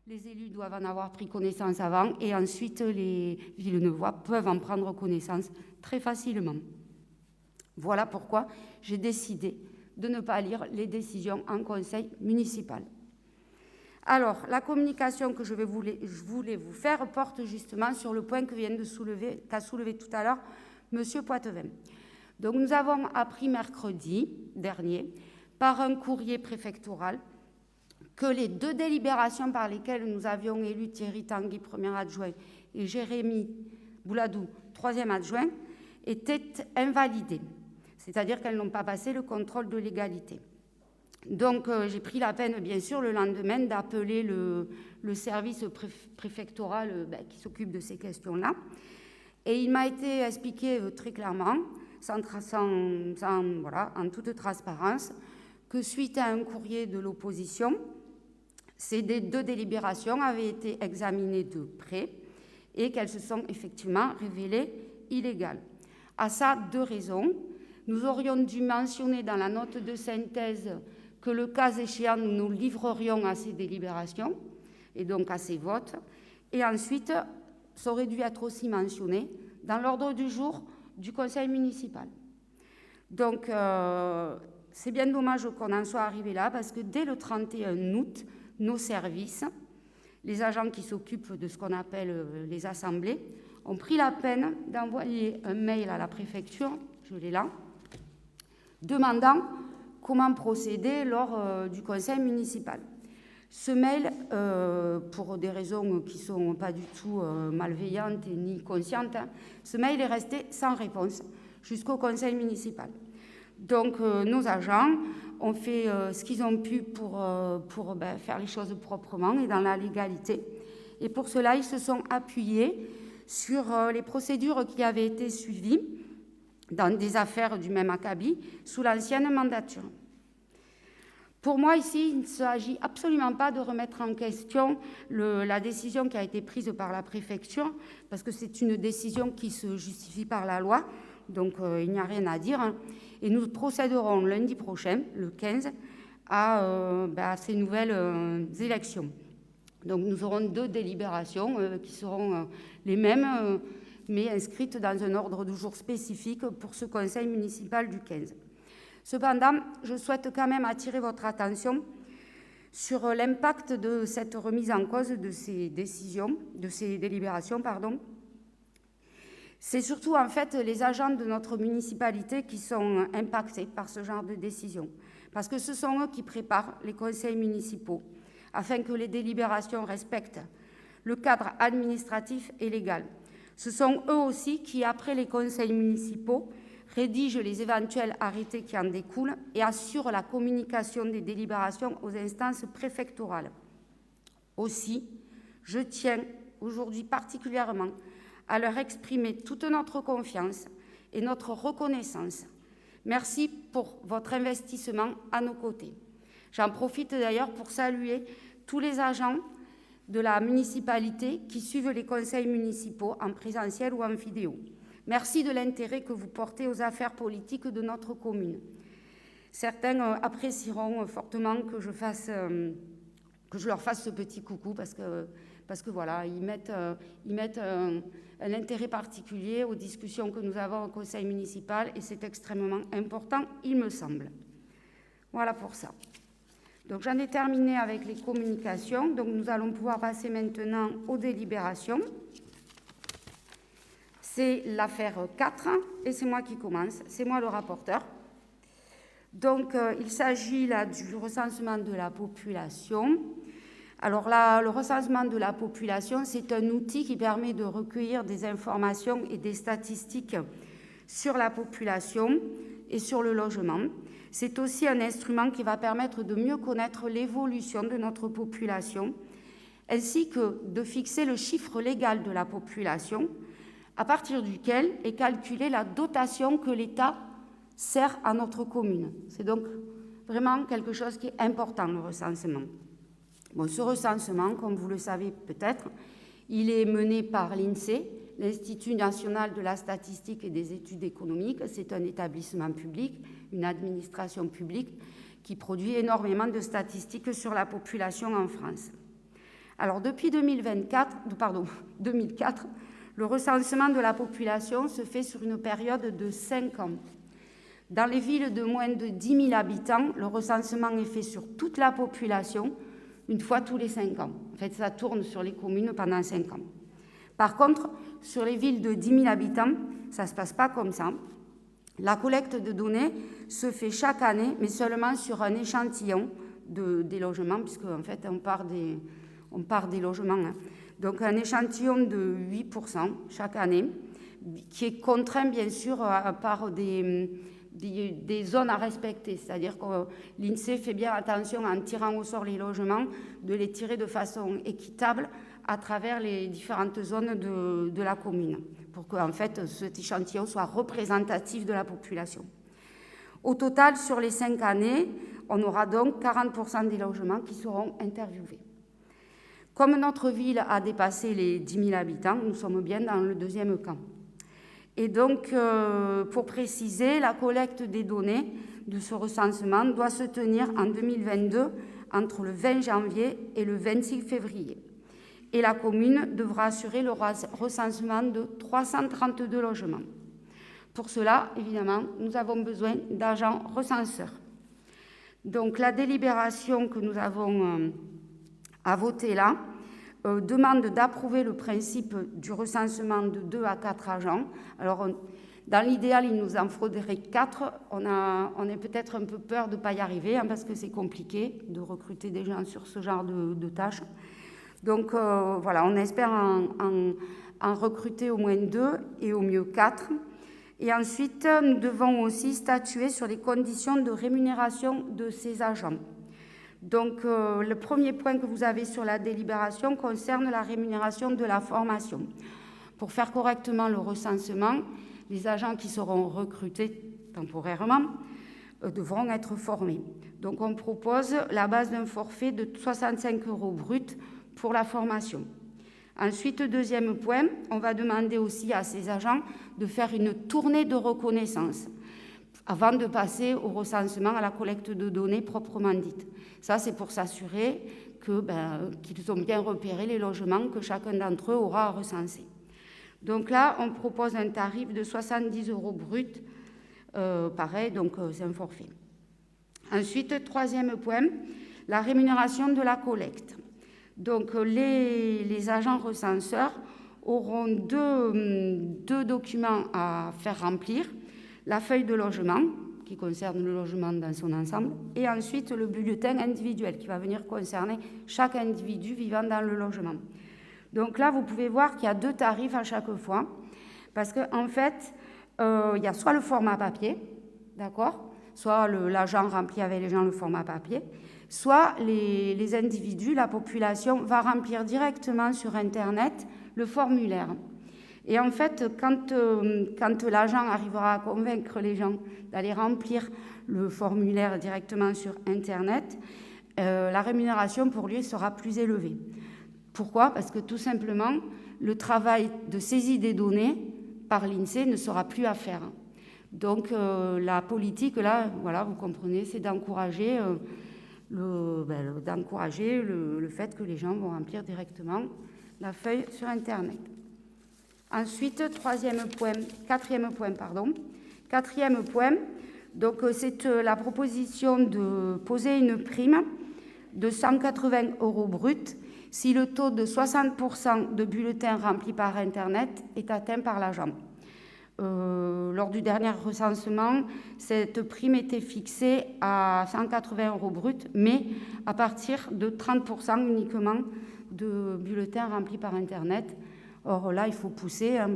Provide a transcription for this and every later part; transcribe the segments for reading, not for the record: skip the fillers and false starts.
Les élus doivent en avoir pris connaissance avant et ensuite les Villeneuvois peuvent en prendre connaissance très facilement. Voilà pourquoi j'ai décidé de ne pas lire les décisions en conseil municipal. Alors, la communication que je voulais vous faire porte justement sur le point qu'a soulevé tout à l'heure M. Poitevin. Donc, nous avons appris mercredi dernier, par un courrier préfectoral, que les 2 délibérations par lesquelles nous avions élu Thierry Tanguy, premier adjoint, et Jérémy Bouladou, troisième adjoint, étaient invalidées. C'est-à-dire qu'elles n'ont pas passé le contrôle de légalité. Donc, j'ai pris la peine, bien sûr, le lendemain, d'appeler le service préfectoral qui s'occupe de ces questions-là. Et il m'a été expliqué très clairement, en toute transparence, que suite à un courrier de l'opposition, ces 2 délibérations avaient été examinées de près et qu'elles se sont effectivement révélées illégales. À ça, 2 raisons. Nous aurions dû mentionner dans la note de synthèse que le cas échéant, nous nous livrerions à ces délibérations et donc à ces votes. Et ensuite, ça aurait dû être aussi mentionné dans l'ordre du jour du conseil municipal. Donc, c'est bien dommage qu'on en soit arrivé là parce que dès le 31 août, nos services, les agents qui s'occupent de ce qu'on appelle les assemblées, ont pris la peine d'envoyer un mail à la préfecture, je l'ai là, demandant comment procéder lors du conseil municipal. Ce mail, pour des raisons qui ne sont pas du tout malveillantes ni conscientes, ce mail est resté sans réponse jusqu'au conseil municipal. Donc, nos agents ont fait ce qu'ils ont pu pour faire les choses proprement et dans la légalité. Et pour cela, ils se sont appuyés sur les procédures qui avaient été suivies dans des affaires du même acabit sous l'ancienne mandature. Pour moi, ici, il ne s'agit absolument pas de remettre en question la décision qui a été prise par la préfecture, parce que c'est une décision qui se justifie par la loi, donc il n'y a rien à dire. Et nous procéderons lundi prochain, le 15, à ces nouvelles élections. Donc nous aurons 2 délibérations qui seront les mêmes, mais inscrites dans un ordre du jour spécifique pour ce conseil municipal du 15. Cependant, je souhaite quand même attirer votre attention sur l'impact de cette remise en cause de ces délibérations. C'est surtout en fait les agents de notre municipalité qui sont impactés par ce genre de décision, parce que ce sont eux qui préparent les conseils municipaux, afin que les délibérations respectent le cadre administratif et légal. Ce sont eux aussi qui, après les conseils municipaux, rédigent les éventuels arrêtés qui en découlent et assurent la communication des délibérations aux instances préfectorales. Aussi, je tiens aujourd'hui particulièrement à leur exprimer toute notre confiance et notre reconnaissance. Merci pour votre investissement à nos côtés. J'en profite d'ailleurs pour saluer tous les agents de la municipalité qui suivent les conseils municipaux en présentiel ou en vidéo. Merci de l'intérêt que vous portez aux affaires politiques de notre commune. Certains apprécieront fortement que je leur fasse ce petit coucou parce que voilà, ils mettent un intérêt particulier aux discussions que nous avons au conseil municipal et c'est extrêmement important, il me semble. Voilà pour ça. Donc j'en ai terminé avec les communications. Donc nous allons pouvoir passer maintenant aux délibérations. C'est l'affaire 4 et c'est moi qui commence, c'est moi le rapporteur. Donc il s'agit là du recensement de la population. Alors là, le recensement de la population, c'est un outil qui permet de recueillir des informations et des statistiques sur la population et sur le logement. C'est aussi un instrument qui va permettre de mieux connaître l'évolution de notre population, ainsi que de fixer le chiffre légal de la population, à partir duquel est calculée la dotation que l'État sert à notre commune. C'est donc vraiment quelque chose qui est important, le recensement. Bon, ce recensement, comme vous le savez peut-être, il est mené par l'INSEE, l'Institut national de la statistique et des études économiques. C'est un établissement public, une administration publique qui produit énormément de statistiques sur la population en France. Alors, depuis 2004, le recensement de la population se fait sur une période de 5 ans. Dans les villes de moins de 10 000 habitants, le recensement est fait sur toute la population, une fois tous les 5 ans. En fait, ça tourne sur les communes pendant 5 ans. Par contre, sur les villes de 10 000 habitants, ça ne se passe pas comme ça. La collecte de données se fait chaque année, mais seulement sur un échantillon des logements, puisque en fait, on part des logements. Hein. Donc, un échantillon de 8% chaque année, qui est contraint, bien sûr, par des zones à respecter. C'est-à-dire que l'INSEE fait bien attention en tirant au sort les logements, de les tirer de façon équitable à travers les différentes zones de la commune, pour que en fait, cet échantillon soit représentatif de la population. Au total, sur les 5 années, on aura donc 40% des logements qui seront interviewés. Comme notre ville a dépassé les 10 000 habitants, nous sommes bien dans le deuxième camp. Et donc, pour préciser, la collecte des données de ce recensement doit se tenir en 2022 entre le 20 janvier et le 26 février. Et la commune devra assurer le recensement de 332 logements. Pour cela, évidemment, nous avons besoin d'agents recenseurs. Donc, la délibération que nous avons à voter là demande d'approuver le principe du recensement de 2 à 4 agents. Alors, dans l'idéal, il nous en faudrait 4. On est peut-être un peu peur de ne pas y arriver, hein, parce que c'est compliqué de recruter des gens sur ce genre de tâches. Donc, voilà, on espère en recruter au moins 2 et au mieux 4. Et ensuite, nous devons aussi statuer sur les conditions de rémunération de ces agents. Donc, le premier point que vous avez sur la délibération concerne la rémunération de la formation. Pour faire correctement le recensement, les agents qui seront recrutés temporairement devront être formés. Donc, on propose la base d'un forfait de 65 € brut pour la formation. Ensuite, deuxième point, on va demander aussi à ces agents de faire une tournée de reconnaissance avant de passer au recensement, à la collecte de données proprement dite. Ça, c'est pour s'assurer qu'ils ont bien repéré les logements que chacun d'entre eux aura à recenser. Donc là, on propose un tarif de 70 € brut, pareil, donc c'est un forfait. Ensuite, troisième point, la rémunération de la collecte. Donc les agents recenseurs auront deux documents à faire remplir, la feuille de logement, qui concerne le logement dans son ensemble, et ensuite le bulletin individuel, qui va venir concerner chaque individu vivant dans le logement. Donc là, vous pouvez voir qu'il y a 2 tarifs à chaque fois, parce qu'en fait, il y a soit le format papier, d'accord, soit l'agent remplit avec les gens le format papier, soit les individus, la population, va remplir directement sur Internet le formulaire. Et en fait, quand l'agent arrivera à convaincre les gens d'aller remplir le formulaire directement sur Internet, la rémunération pour lui sera plus élevée. Pourquoi ? Parce que tout simplement, le travail de saisie des données par l'INSEE ne sera plus à faire. Donc la politique, là, voilà, vous comprenez, c'est d'encourager le fait que les gens vont remplir directement la feuille sur Internet. Ensuite, quatrième point, donc c'est la proposition de poser une prime de 180 € brut si le taux de 60% de bulletins remplis par Internet est atteint par l'agent. Lors du dernier recensement, cette prime était fixée à 180 € brut, mais à partir de 30% uniquement de bulletins remplis par Internet. Or là, il faut pousser, hein,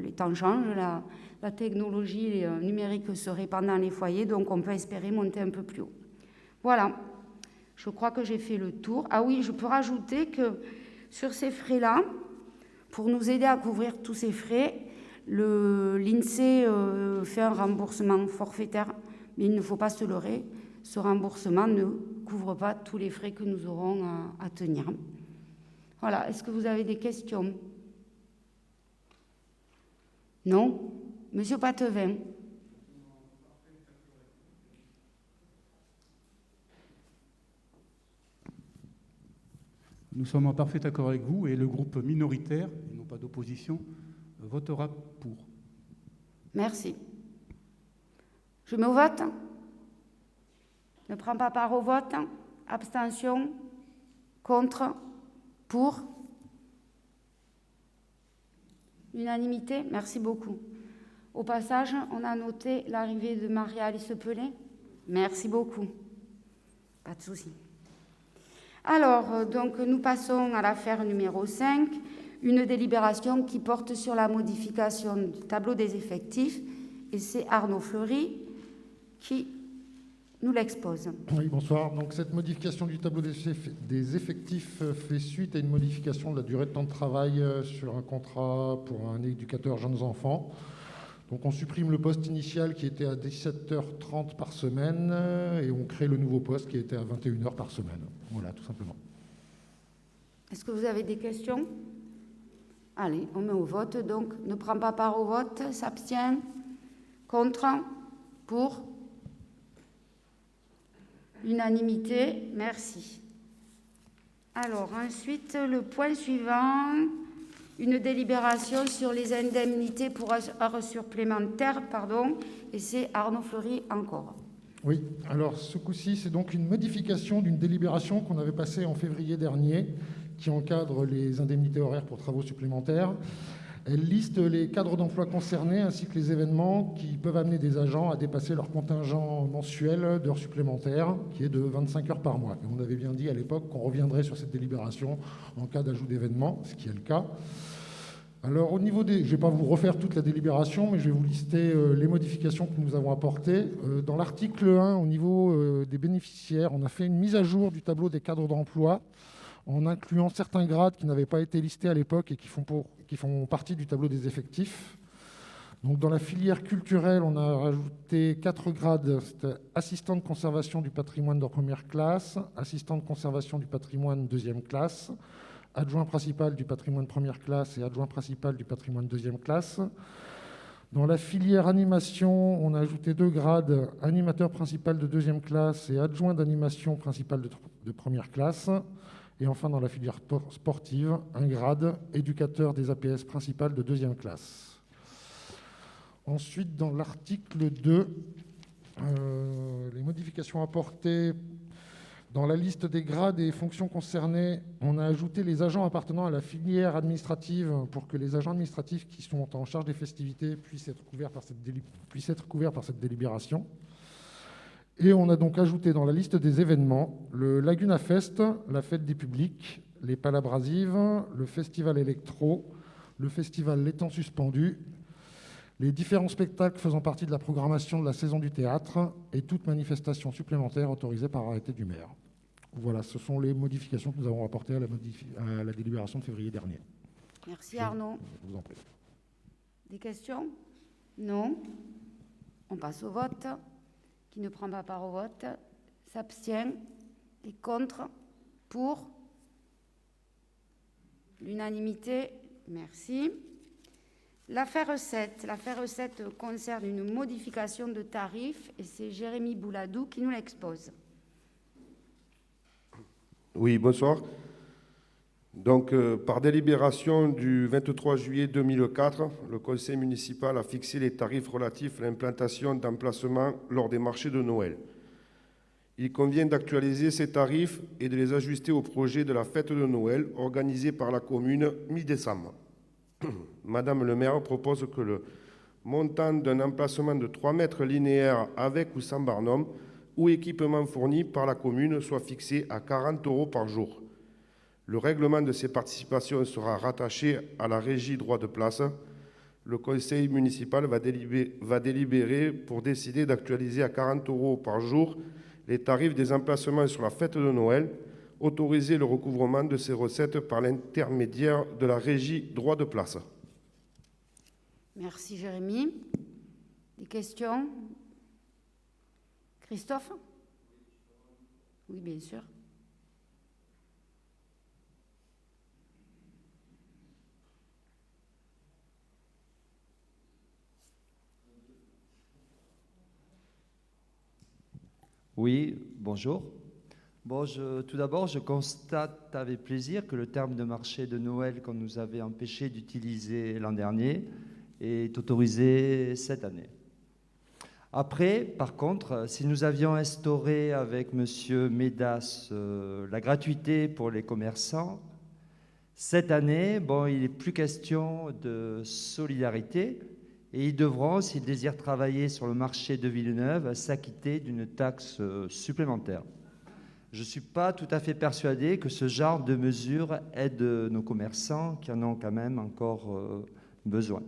les temps changent, la technologie numérique se répand dans les foyers, donc on peut espérer monter un peu plus haut. Voilà, je crois que j'ai fait le tour. Ah oui, je peux rajouter que sur ces frais-là, pour nous aider à couvrir tous ces frais, l'INSEE fait un remboursement forfaitaire, mais il ne faut pas se leurrer, ce remboursement ne couvre pas tous les frais que nous aurons à tenir. Voilà, est-ce que vous avez des questions ? Non ? Monsieur Patevin. Nous sommes en parfait accord avec vous et le groupe minoritaire, et non pas d'opposition, votera pour. Merci. Je mets au vote. Ne prends pas part au vote. Abstention. Contre. Pour. Unanimité. Merci beaucoup. Au passage, on a noté l'arrivée de Maria-Alice Pelé. Merci beaucoup. Pas de souci. Alors, donc, nous passons à l'affaire numéro 5, une délibération qui porte sur la modification du tableau des effectifs, et c'est Arnaud Fleury qui nous l'expose. Oui, bonsoir. Donc, cette modification du tableau des effectifs fait suite à une modification de la durée de temps de travail sur un contrat pour un éducateur jeunes enfants. Donc, on supprime le poste initial qui était à 17h30 par semaine et on crée le nouveau poste qui était à 21h par semaine. Voilà, tout simplement. Est-ce que vous avez des questions? Allez, on met au vote. Donc, ne prend pas part au vote, s'abstient, contre, pour, unanimité, merci. Alors, ensuite, le point suivant, une délibération sur les indemnités pour heures supplémentaires, et c'est Arnaud Fleury encore. Oui, alors ce coup-ci, c'est donc une modification d'une délibération qu'on avait passée en février dernier, qui encadre les indemnités horaires pour travaux supplémentaires. Elle liste les cadres d'emploi concernés ainsi que les événements qui peuvent amener des agents à dépasser leur contingent mensuel d'heures supplémentaires, qui est de 25 heures par mois. Et on avait bien dit à l'époque qu'on reviendrait sur cette délibération en cas d'ajout d'événements, ce qui est le cas. Alors au niveau des... Je ne vais pas vous refaire toute la délibération, mais je vais vous lister les modifications que nous avons apportées. Dans l'article 1, au niveau des bénéficiaires, on a fait une mise à jour du tableau des cadres d'emploi en incluant certains grades qui n'avaient pas été listés à l'époque et qui font partie du tableau des effectifs. Donc, dans la filière culturelle, on a rajouté 4 grades. C'était assistant de conservation du patrimoine de première classe, assistant de conservation du patrimoine deuxième classe, adjoint principal du patrimoine première classe et adjoint principal du patrimoine deuxième classe. Dans la filière animation, on a ajouté 2 grades, animateur principal de deuxième classe et adjoint d'animation principal de première classe. Et enfin, dans la filière sportive, un grade, éducateur des APS principales de deuxième classe. Ensuite, dans l'article 2, les modifications apportées dans la liste des grades et fonctions concernées, on a ajouté les agents appartenant à la filière administrative pour que les agents administratifs qui sont en charge des festivités puissent être couverts par cette délibération. Et on a donc ajouté dans la liste des événements le Laguna Fest, la fête des publics, les Palabrasives, le festival électro, le festival Les Temps Suspendus, les différents spectacles faisant partie de la programmation de la saison du théâtre et toute manifestation supplémentaire autorisée par arrêté du maire. Voilà, ce sont les modifications que nous avons apportées à la délibération de février dernier. Merci Arnaud. Je vous en prie. Des questions? Non. On passe au vote. Qui ne prend pas part au vote, s'abstient, et contre, pour, l'unanimité, merci. L'affaire 7 concerne une modification de tarif et c'est Jérémy Bouladou qui nous l'expose. Oui, bonsoir. Donc, par délibération du 23 juillet 2004, le conseil municipal a fixé les tarifs relatifs à l'implantation d'emplacements lors des marchés de Noël. Il convient d'actualiser ces tarifs et de les ajuster au projet de la fête de Noël organisée par la commune mi-décembre. Madame le maire propose que le montant d'un emplacement de 3 mètres linéaires avec ou sans barnum ou équipement fourni par la commune soit fixé à 40 € par jour. Le règlement de ces participations sera rattaché à la régie droit de place. Le conseil municipal va délibérer pour décider d'actualiser à 40 € par jour les tarifs des emplacements sur la fête de Noël, autoriser le recouvrement de ces recettes par l'intermédiaire de la régie droit de place. Merci Jérémy. Des questions? Christophe? Oui, bien sûr. Oui, bonjour. Bon, tout d'abord, je constate avec plaisir que le terme de marché de Noël qu'on nous avait empêché d'utiliser l'an dernier est autorisé cette année. Après, par contre, si nous avions instauré avec M. Médas la gratuité pour les commerçants, cette année, bon, il n'est plus question de solidarité et ils devront, s'ils désirent travailler sur le marché de Villeneuve, s'acquitter d'une taxe supplémentaire. Je ne suis pas tout à fait persuadé que ce genre de mesure aide nos commerçants qui en ont quand même encore besoin.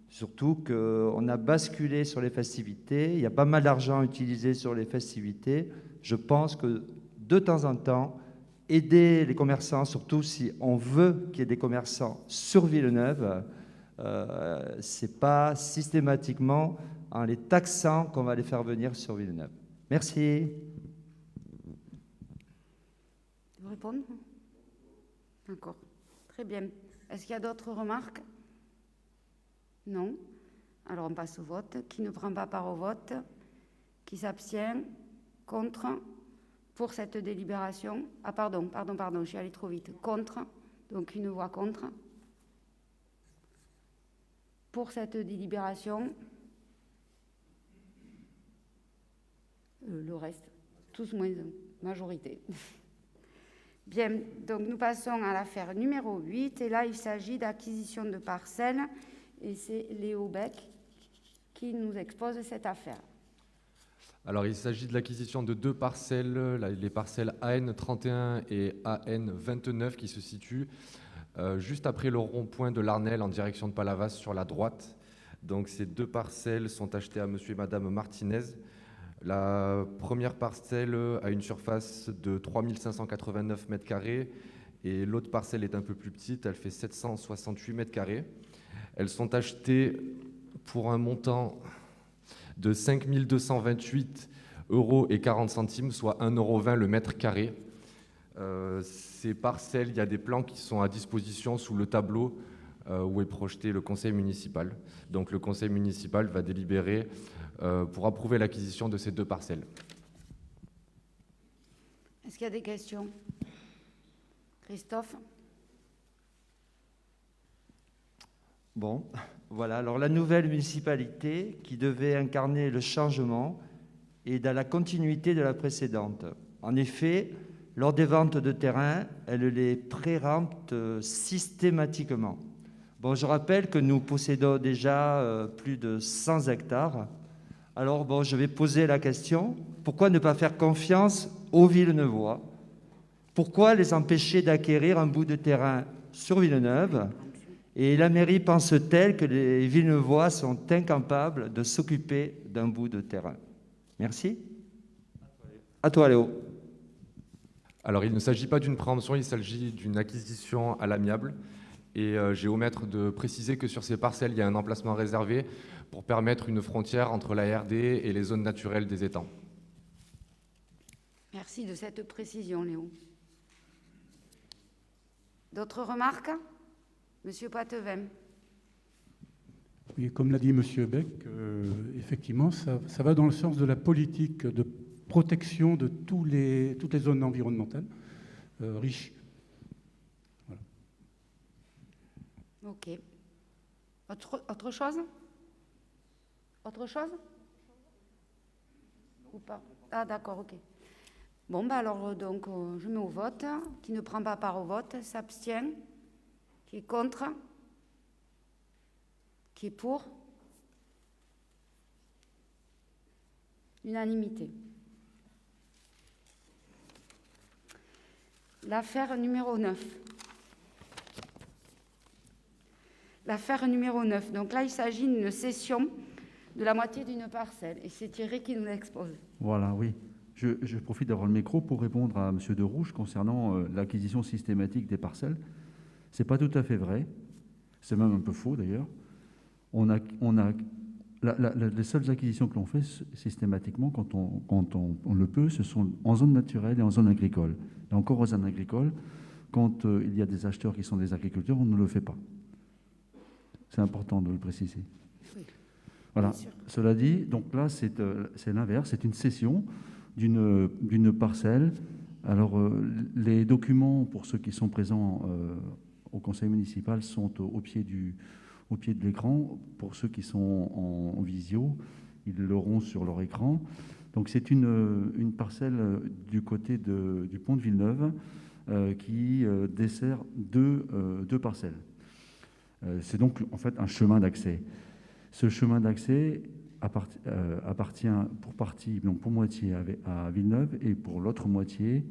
Surtout qu'on a basculé sur les festivités, il y a pas mal d'argent utilisé sur les festivités. Je pense que de temps en temps, aider les commerçants, surtout si on veut qu'il y ait des commerçants sur Villeneuve, ce n'est pas systématiquement en les taxant qu'on va les faire venir sur Villeneuve. Merci. Vous répondre? D'accord. Très bien. Est-ce qu'il y a d'autres remarques? Non. Alors on passe au vote. Qui ne prend pas part au vote? Qui s'abstient? Contre? Pour cette délibération? Ah pardon, je suis allée trop vite. Contre? Donc une voix contre. Pour cette délibération? Le reste, tous moins majorité. Bien, donc nous passons à l'affaire numéro 8, et là il s'agit d'acquisition de parcelles, et c'est Léo Beck qui nous expose cette affaire. Alors il s'agit de l'acquisition de 2 parcelles, les parcelles AN 31 et AN 29 qui se situent juste après le rond-point de l'Arnel en direction de Palavas sur la droite. Donc ces 2 parcelles sont achetées à monsieur et madame Martinez. La première parcelle a une surface de 3589 m² et l'autre parcelle est un peu plus petite, elle fait 768 m². Elles sont achetées pour un montant de 5 228,40 €, soit 1,20 € le mètre carré. Ces parcelles, il y a des plans qui sont à disposition sous le tableau où est projeté le conseil municipal. Donc le conseil municipal va délibérer pour approuver l'acquisition de ces 2 parcelles. Est-ce qu'il y a des questions? Christophe? Bon, voilà. Alors la nouvelle municipalité qui devait incarner le changement est dans la continuité de la précédente. En effet, lors des ventes de terrain, elle les pré-rempte systématiquement. Bon, je rappelle que nous possédons déjà plus de 100 hectares. Alors, bon, je vais poser la question, pourquoi ne pas faire confiance aux Villeneuvois? Pourquoi les empêcher d'acquérir un bout de terrain sur Villeneuve? Et la mairie pense-t-elle que les Villeneuvois sont incapables de s'occuper d'un bout de terrain? Merci. À toi, Léo. Alors il ne s'agit pas d'une préemption, il s'agit d'une acquisition à l'amiable. Et j'ai omettre de préciser que sur ces parcelles, il y a un emplacement réservé pour permettre une frontière entre la RD et les zones naturelles des étangs. Merci de cette précision, Léo. D'autres remarques? Monsieur Poitevin. Oui, comme l'a dit monsieur Beck, effectivement, ça va dans le sens de la politique de protection de toutes les zones environnementales riches. Voilà. Ok. Autre chose? Autre chose? Ou pas? Ah d'accord, ok. Bon, bah alors donc je mets au vote. Qui ne prend pas part au vote s'abstient. Qui est contre? Qui est pour? Unanimité. L'affaire numéro 9. L'affaire numéro 9. Donc là, il s'agit d'une cession de la moitié d'une parcelle. Et c'est Thierry qui nous l'expose. Voilà, oui. Je profite d'avoir le micro pour répondre à M. De Rouge concernant l'acquisition systématique des parcelles. Ce n'est pas tout à fait vrai. C'est même un peu faux, d'ailleurs. Les seules acquisitions que l'on fait systématiquement, quand on le peut, ce sont en zone naturelle et en zone agricole. Et encore en zone agricole, quand il y a des acheteurs qui sont des agriculteurs, on ne le fait pas. C'est important de le préciser. Oui. Voilà. Cela dit, donc là, c'est l'inverse. C'est une cession d'une parcelle Alors, les documents, pour ceux qui sont présents au conseil municipal, sont au pied de l'écran. Pour ceux qui sont en visio, ils l'auront sur leur écran. Donc, c'est une parcelle du côté du pont de Villeneuve qui dessert deux parcelles. C'est donc en fait un chemin d'accès. Ce chemin d'accès appartient pour moitié à Villeneuve et pour l'autre moitié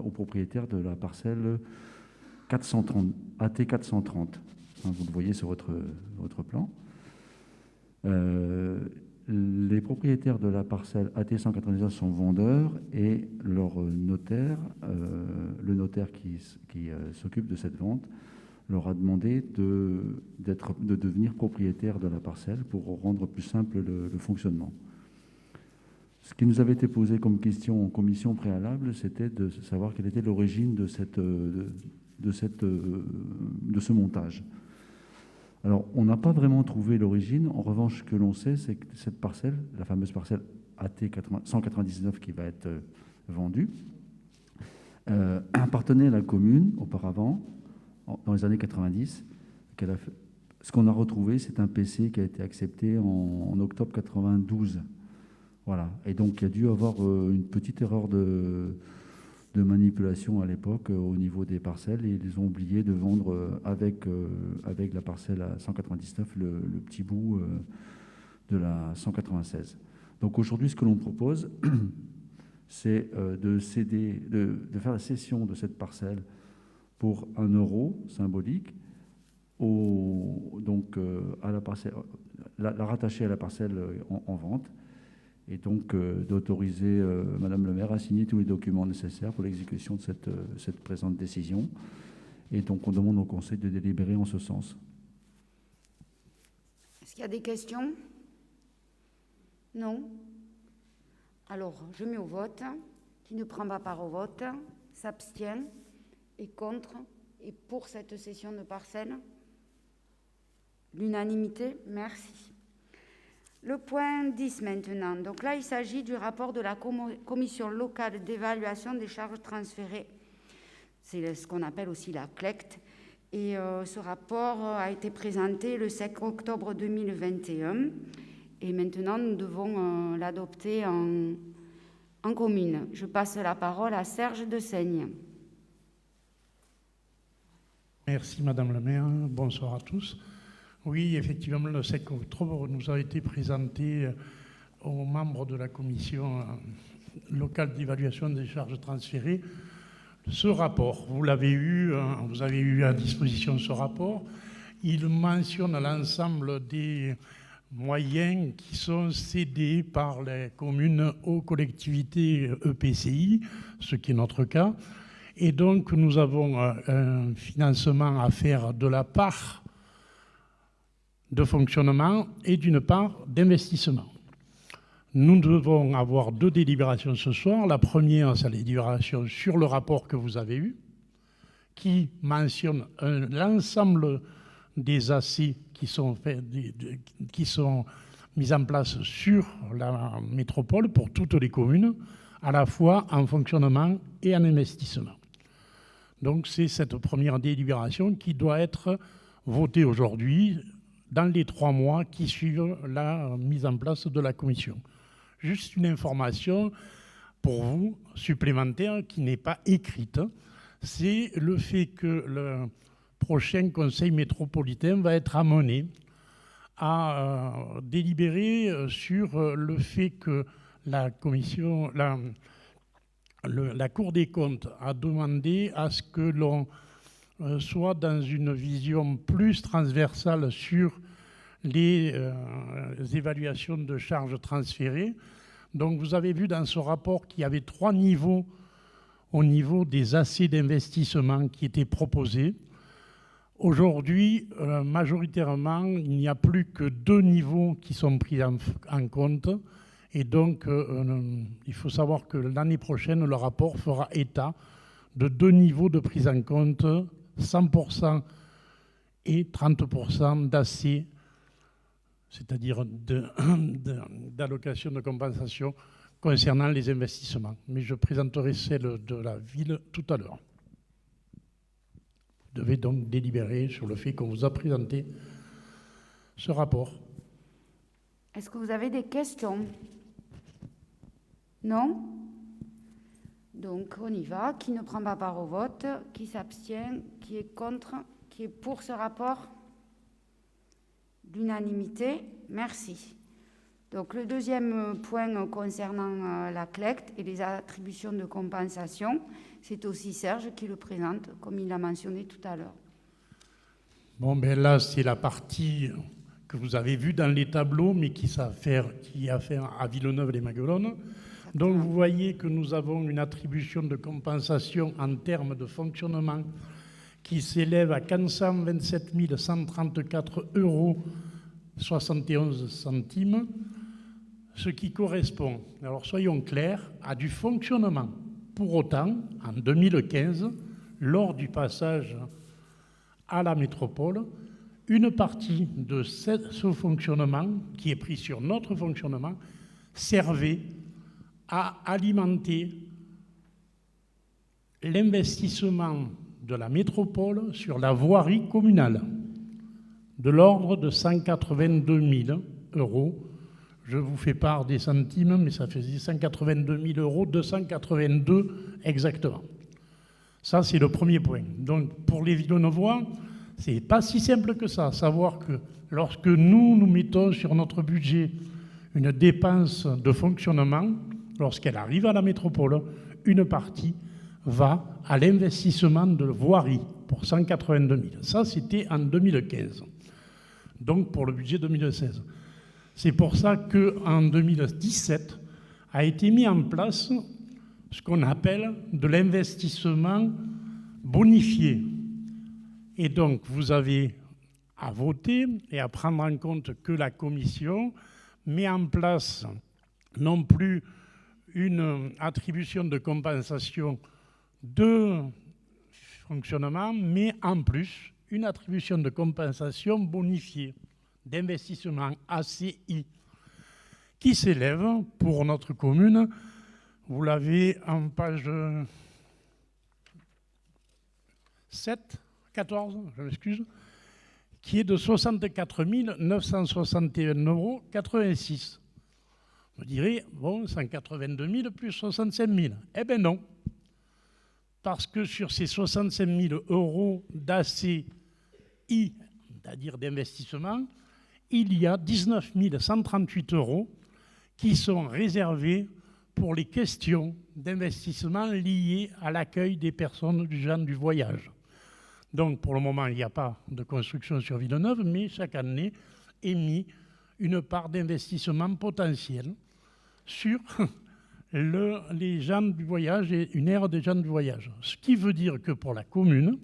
au propriétaire de la parcelle 430, AT 430. Vous le voyez sur votre plan. Les propriétaires de la parcelle AT 199 sont vendeurs et leur notaire, le notaire qui s'occupe de cette vente, leur a demandé de devenir propriétaire de la parcelle pour rendre plus simple le fonctionnement. Ce qui nous avait été posé comme question en commission préalable, c'était de savoir quelle était l'origine de ce montage. Alors, on n'a pas vraiment trouvé l'origine. En revanche, ce que l'on sait, c'est que cette parcelle, la fameuse parcelle AT 199 qui va être vendue, appartenait à la commune auparavant, dans les années 90. Ce qu'on a retrouvé, c'est un PC qui a été accepté en octobre 92. Voilà. Et donc, il y a dû avoir une petite erreur de manipulation à l'époque au niveau des parcelles, et ils ont oublié de vendre avec la parcelle à 199 le petit bout de la 196. Donc aujourd'hui, ce que l'on propose, c'est de faire la cession de cette parcelle pour 1 euro symbolique, à la parcelle, la rattacher à la parcelle en vente, et donc d'autoriser Madame le maire à signer tous les documents nécessaires pour l'exécution de cette présente décision. Et donc on demande au conseil de délibérer en ce sens. Est-ce qu'il y a des questions? Non? Alors, je mets au vote. Qui ne prend pas part au vote, s'abstient, est contre et pour cette cession de parcelle? L'unanimité, merci. Le point 10 maintenant. Donc là, il s'agit du rapport de la commission locale d'évaluation des charges transférées. C'est ce qu'on appelle aussi la CLECT. Et ce rapport a été présenté le 5 octobre 2021. Et maintenant, nous devons l'adopter en commune. Je passe la parole à Serge Desaigne. Merci Madame la maire, bonsoir à tous. Oui, effectivement, le 5 octobre nous a été présenté aux membres de la commission locale d'évaluation des charges transférées ce rapport. Vous avez eu à disposition ce rapport. Il mentionne l'ensemble des moyens qui sont cédés par les communes aux collectivités EPCI, ce qui est notre cas. Et donc, nous avons un financement à faire de la part de fonctionnement et d'une part d'investissement. Nous devons avoir 2 délibérations ce soir. La première, c'est la délibération sur le rapport que vous avez eu, qui mentionne l'ensemble des AC qui sont mis en place sur la métropole pour toutes les communes, à la fois en fonctionnement et en investissement. Donc c'est cette première délibération qui doit être votée aujourd'hui dans les 3 mois qui suivent la mise en place de la commission. Juste une information pour vous, supplémentaire, qui n'est pas écrite, c'est le fait que le prochain conseil métropolitain va être amené à délibérer sur le fait que la commission, la Cour des comptes a demandé à ce que l'on soit dans une vision plus transversale sur les évaluations de charges transférées. Donc vous avez vu dans ce rapport qu'il y avait 3 niveaux au niveau des AC d'investissement qui étaient proposés. Aujourd'hui, majoritairement, il n'y a plus que 2 niveaux qui sont pris en compte. Et donc, il faut savoir que l'année prochaine, le rapport fera état de 2 niveaux de prise en compte, 100% et 30% d'AC, c'est-à-dire d'allocation de compensation concernant les investissements. Mais je présenterai celle de la ville tout à l'heure. Vous devez donc délibérer sur le fait qu'on vous a présenté ce rapport. Est-ce que vous avez des questions? Non? Donc on y va. Qui ne prend pas part au vote? Qui s'abstient? Qui est contre? Qui est pour ce rapport? L'unanimité. Merci. Donc le deuxième point concernant la CLECT et les attributions de compensation, c'est aussi Serge qui le présente, comme il l'a mentionné tout à l'heure. Bon, ben là, c'est la partie que vous avez vue dans les tableaux, mais qui a affaire à Villeneuve-les-Maguelones. Donc vous voyez que nous avons une attribution de compensation en termes de fonctionnement qui s'élève à 427 134,71 €, ce qui correspond, alors soyons clairs, à du fonctionnement. Pour autant, en 2015, lors du passage à la métropole, une partie de ce fonctionnement, qui est pris sur notre fonctionnement, servait à alimenter l'investissement de la métropole sur la voirie communale, de l'ordre de 182 000 €. Je vous fais part des centimes, mais ça faisait 182 000 €, 282 exactement. Ça, c'est le premier point. Donc, pour les Villeneuvois, ce n'est pas si simple que ça. Savoir que lorsque nous mettons sur notre budget une dépense de fonctionnement, lorsqu'elle arrive à la métropole, une partie va à l'investissement de voirie pour 182 000. Ça, c'était en 2015. Donc, pour le budget 2016. C'est pour ça qu'en 2017 a été mis en place ce qu'on appelle de l'investissement bonifié. Et donc, vous avez à voter et à prendre en compte que la Commission met en place non plus une attribution de compensation de fonctionnement, mais en plus une attribution de compensation bonifiée d'investissement ACI qui s'élève pour notre commune, vous l'avez en page 14, je m'excuse, qui est de 64 961,86 €. Vous direz, bon, 182 000 plus 65 000. Eh bien non, parce que sur ces 65 000 € d'ACI, c'est-à-dire d'investissement, il y a 19 138 € qui sont réservés pour les questions d'investissement liées à l'accueil des personnes du genre du voyage. Donc pour le moment, il n'y a pas de construction sur Villeneuve, mais chaque année est mis une part d'investissement potentiel sur les gens du voyage et une aire des gens du voyage. Ce qui veut dire que pour la commune,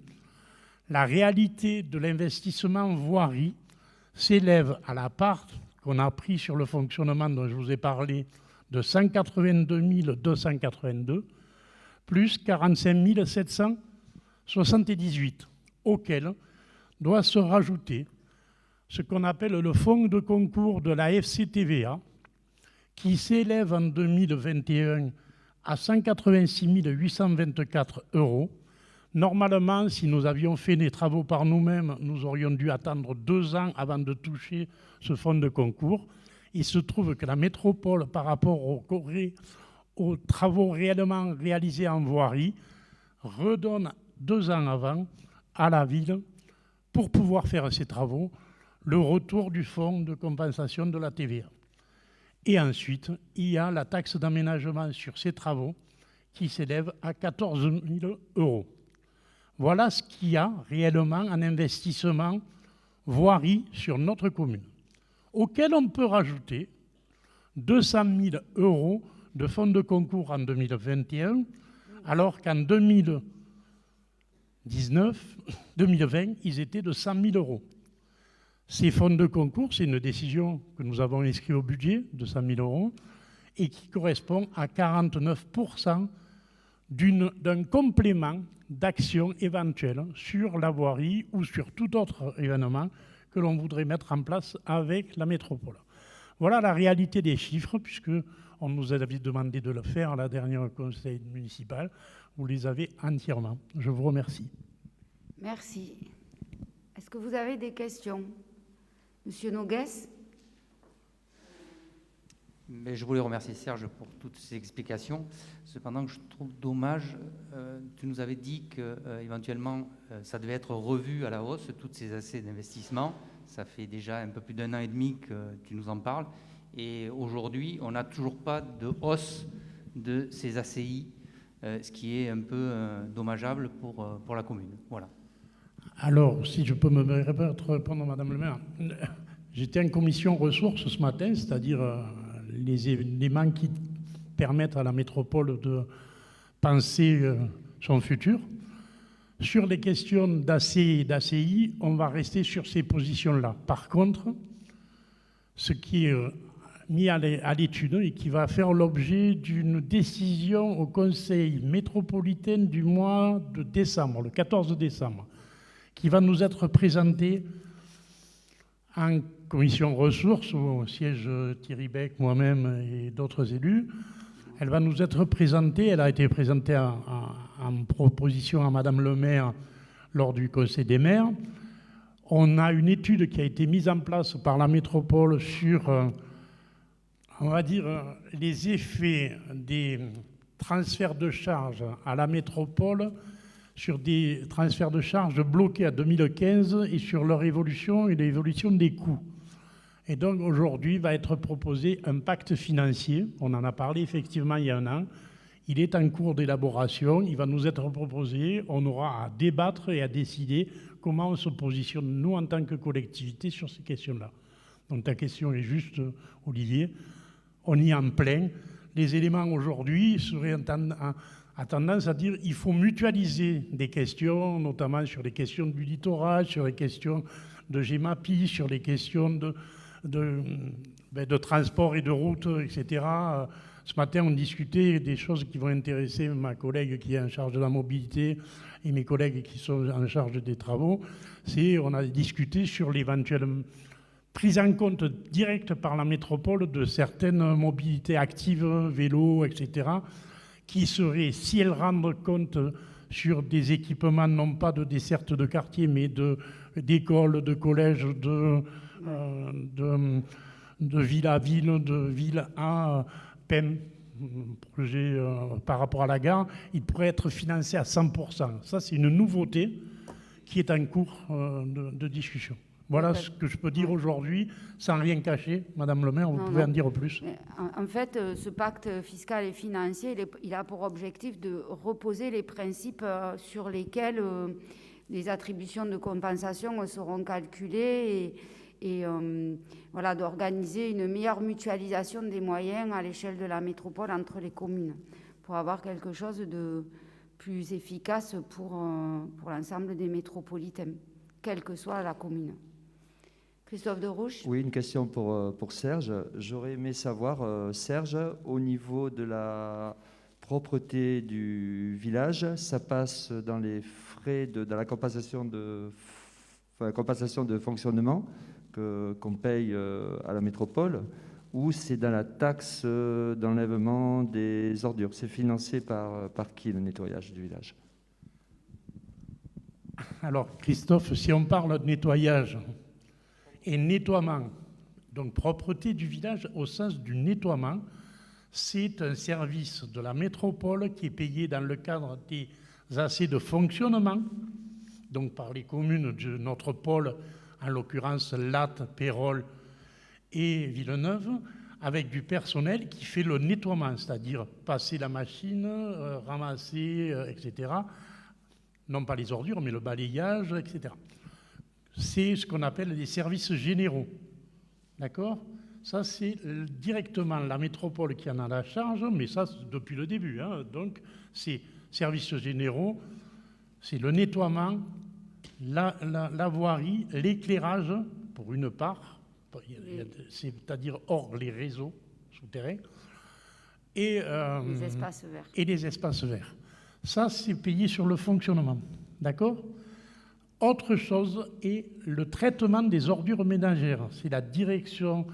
la réalité de l'investissement voirie s'élève à la part qu'on a pris sur le fonctionnement dont je vous ai parlé de 182 282 plus 45 778, auquel doit se rajouter ce qu'on appelle le fonds de concours de la FCTVA, qui s'élève en 2021 à 186 824 €. Normalement, si nous avions fait des travaux par nous-mêmes, nous aurions dû attendre 2 ans avant de toucher ce fonds de concours. Il se trouve que la métropole, par rapport aux travaux réellement réalisés en voirie, redonne 2 ans avant à la ville, pour pouvoir faire ces travaux, le retour du fonds de compensation de la TVA. Et ensuite, il y a la taxe d'aménagement sur ces travaux qui s'élève à 14 000 €. Voilà ce qu'il y a réellement en investissement voirie sur notre commune, auquel on peut rajouter 200 000 € de fonds de concours en 2021, alors qu'en 2020, ils étaient de 100 000 €. Ces fonds de concours, c'est une décision que nous avons inscrite au budget de 100 000 € et qui correspond à 49% d'un complément d'action éventuelle sur la voirie ou sur tout autre événement que l'on voudrait mettre en place avec la métropole. Voilà la réalité des chiffres, puisque On nous avait demandé de le faire à la dernière conseil municipal. Vous les avez entièrement. Je vous remercie. Merci. Est-ce que vous avez des questions? Monsieur Nogues? Mais je voulais remercier Serge pour toutes ces explications. Cependant, je trouve dommage, tu nous avais dit qu'éventuellement, ça devait être revu à la hausse, toutes ces ACI d'investissement. Ça fait déjà un peu plus d'1 an et demi que tu nous en parles. Et aujourd'hui, on n'a toujours pas de hausse de ces ACI, ce qui est un peu dommageable pour la commune. Voilà. Alors, si je peux me répondre, Madame le maire, j'étais en commission ressources ce matin, c'est-à-dire les éléments qui permettent à la métropole de penser son futur. Sur les questions d'ACI et d'ACI, on va rester sur ces positions-là. Par contre, ce qui est mis à l'étude et qui va faire l'objet d'une décision au Conseil métropolitain du mois de décembre, le 14 décembre, qui va nous être présentée en commission ressources, où siège Thierry Beck, moi-même et d'autres élus. Elle va nous être présentée, elle a été présentée en proposition à Madame le maire lors du Conseil des maires. On a une étude qui a été mise en place par la métropole sur, on va dire, les effets des transferts de charges à la métropole sur des transferts de charges bloqués à 2015 et sur leur évolution et l'évolution des coûts. Et donc aujourd'hui va être proposé un pacte financier. On en a parlé effectivement il y a 1 an. Il est en cours d'élaboration. Il va nous être proposé. On aura à débattre et à décider comment on se positionne, nous, en tant que collectivité, sur ces questions-là. Donc ta question est juste, Olivier. On y est en plein. Les éléments aujourd'hui seraient à tendance à dire qu'il faut mutualiser des questions, notamment sur les questions du littoral, sur les questions de GEMAPI, sur les questions de transport et de route, etc. Ce matin, on discutait des choses qui vont intéresser ma collègue qui est en charge de la mobilité et mes collègues qui sont en charge des travaux. On a discuté sur l'éventuelle prise en compte directe par la métropole de certaines mobilités actives, vélos, etc., qui seraient, si elles rendent compte sur des équipements, non pas de desserte de quartier, mais d'écoles, de collèges, de ville à ville, de ville à PEM, projet par rapport à la gare, il pourrait être financé à 100%. Ça, c'est une nouveauté qui est en cours de discussion. Voilà ce que je peux dire aujourd'hui, sans rien cacher. Madame le maire, vous pouvez en dire plus. En fait, ce pacte fiscal et financier, il a pour objectif de reposer les principes sur lesquels les attributions de compensation seront calculées et voilà, d'organiser une meilleure mutualisation des moyens à l'échelle de la métropole entre les communes pour avoir quelque chose de plus efficace pour l'ensemble des métropolitains, quelle que soit la commune. Christophe Derouche. Oui, une question pour Serge. J'aurais aimé savoir, Serge, au niveau de la propreté du village, ça passe dans les frais, dans la compensation de fonctionnement qu'on paye à la métropole, ou c'est dans la taxe d'enlèvement des ordures? C'est financé par qui, le nettoyage du village? Alors, Christophe, si on parle de nettoyage et nettoiement, donc propreté du village au sens du nettoiement, c'est un service de la métropole qui est payé dans le cadre des AC de fonctionnement, donc par les communes de notre pôle, en l'occurrence Latte, Pérol et Villeneuve, avec du personnel qui fait le nettoiement, c'est-à-dire passer la machine, ramasser, etc. Non pas les ordures, mais le balayage, etc. C'est ce qu'on appelle les services généraux. D'accord ? Ça, c'est directement la métropole qui en a la charge, mais ça, depuis le début. Hein. Donc, c'est services généraux, c'est le nettoiement, la voirie, l'éclairage, pour une part, c'est-à-dire hors les réseaux souterrains, et les espaces verts. Et les espaces verts. Ça, c'est payé sur le fonctionnement. D'accord ? Autre chose est le traitement des ordures ménagères. C'est la direction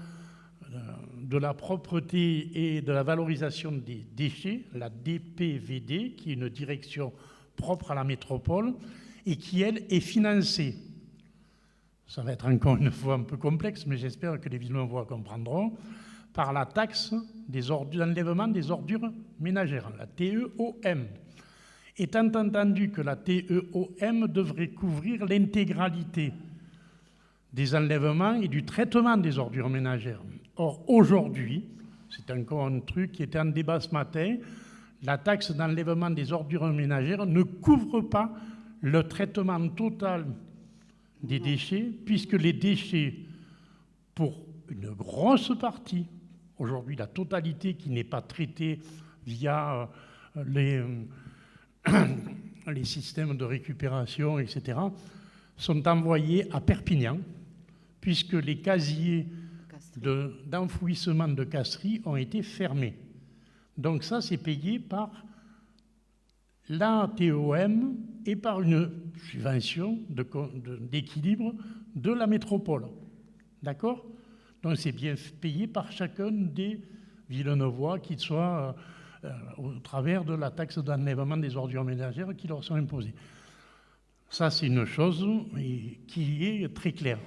de la propreté et de la valorisation des déchets, la DPVD, qui est une direction propre à la métropole et qui, elle, est financée. Ça va être encore une fois un peu complexe, mais j'espère que les Villeneuvois comprendront, par la taxe d'enlèvement des ordures ménagères, la TEOM. Étant entendu que la TEOM devrait couvrir l'intégralité des enlèvements et du traitement des ordures ménagères. Or, aujourd'hui, c'est encore un truc qui était en débat ce matin, la taxe d'enlèvement des ordures ménagères ne couvre pas le traitement total des déchets, puisque les déchets, pour une grosse partie, aujourd'hui la totalité qui n'est pas traitée via les systèmes de récupération, etc., sont envoyés à Perpignan, puisque les casiers d'enfouissement de Castries ont été fermés. Donc ça, c'est payé par la TOM et par une subvention d'équilibre de la métropole. D'accord? Donc c'est bien payé par chacun des Villeneuvois, qu'ils soient au travers de la taxe d'enlèvement des ordures ménagères qui leur sont imposées. Ça, c'est une chose qui est très claire.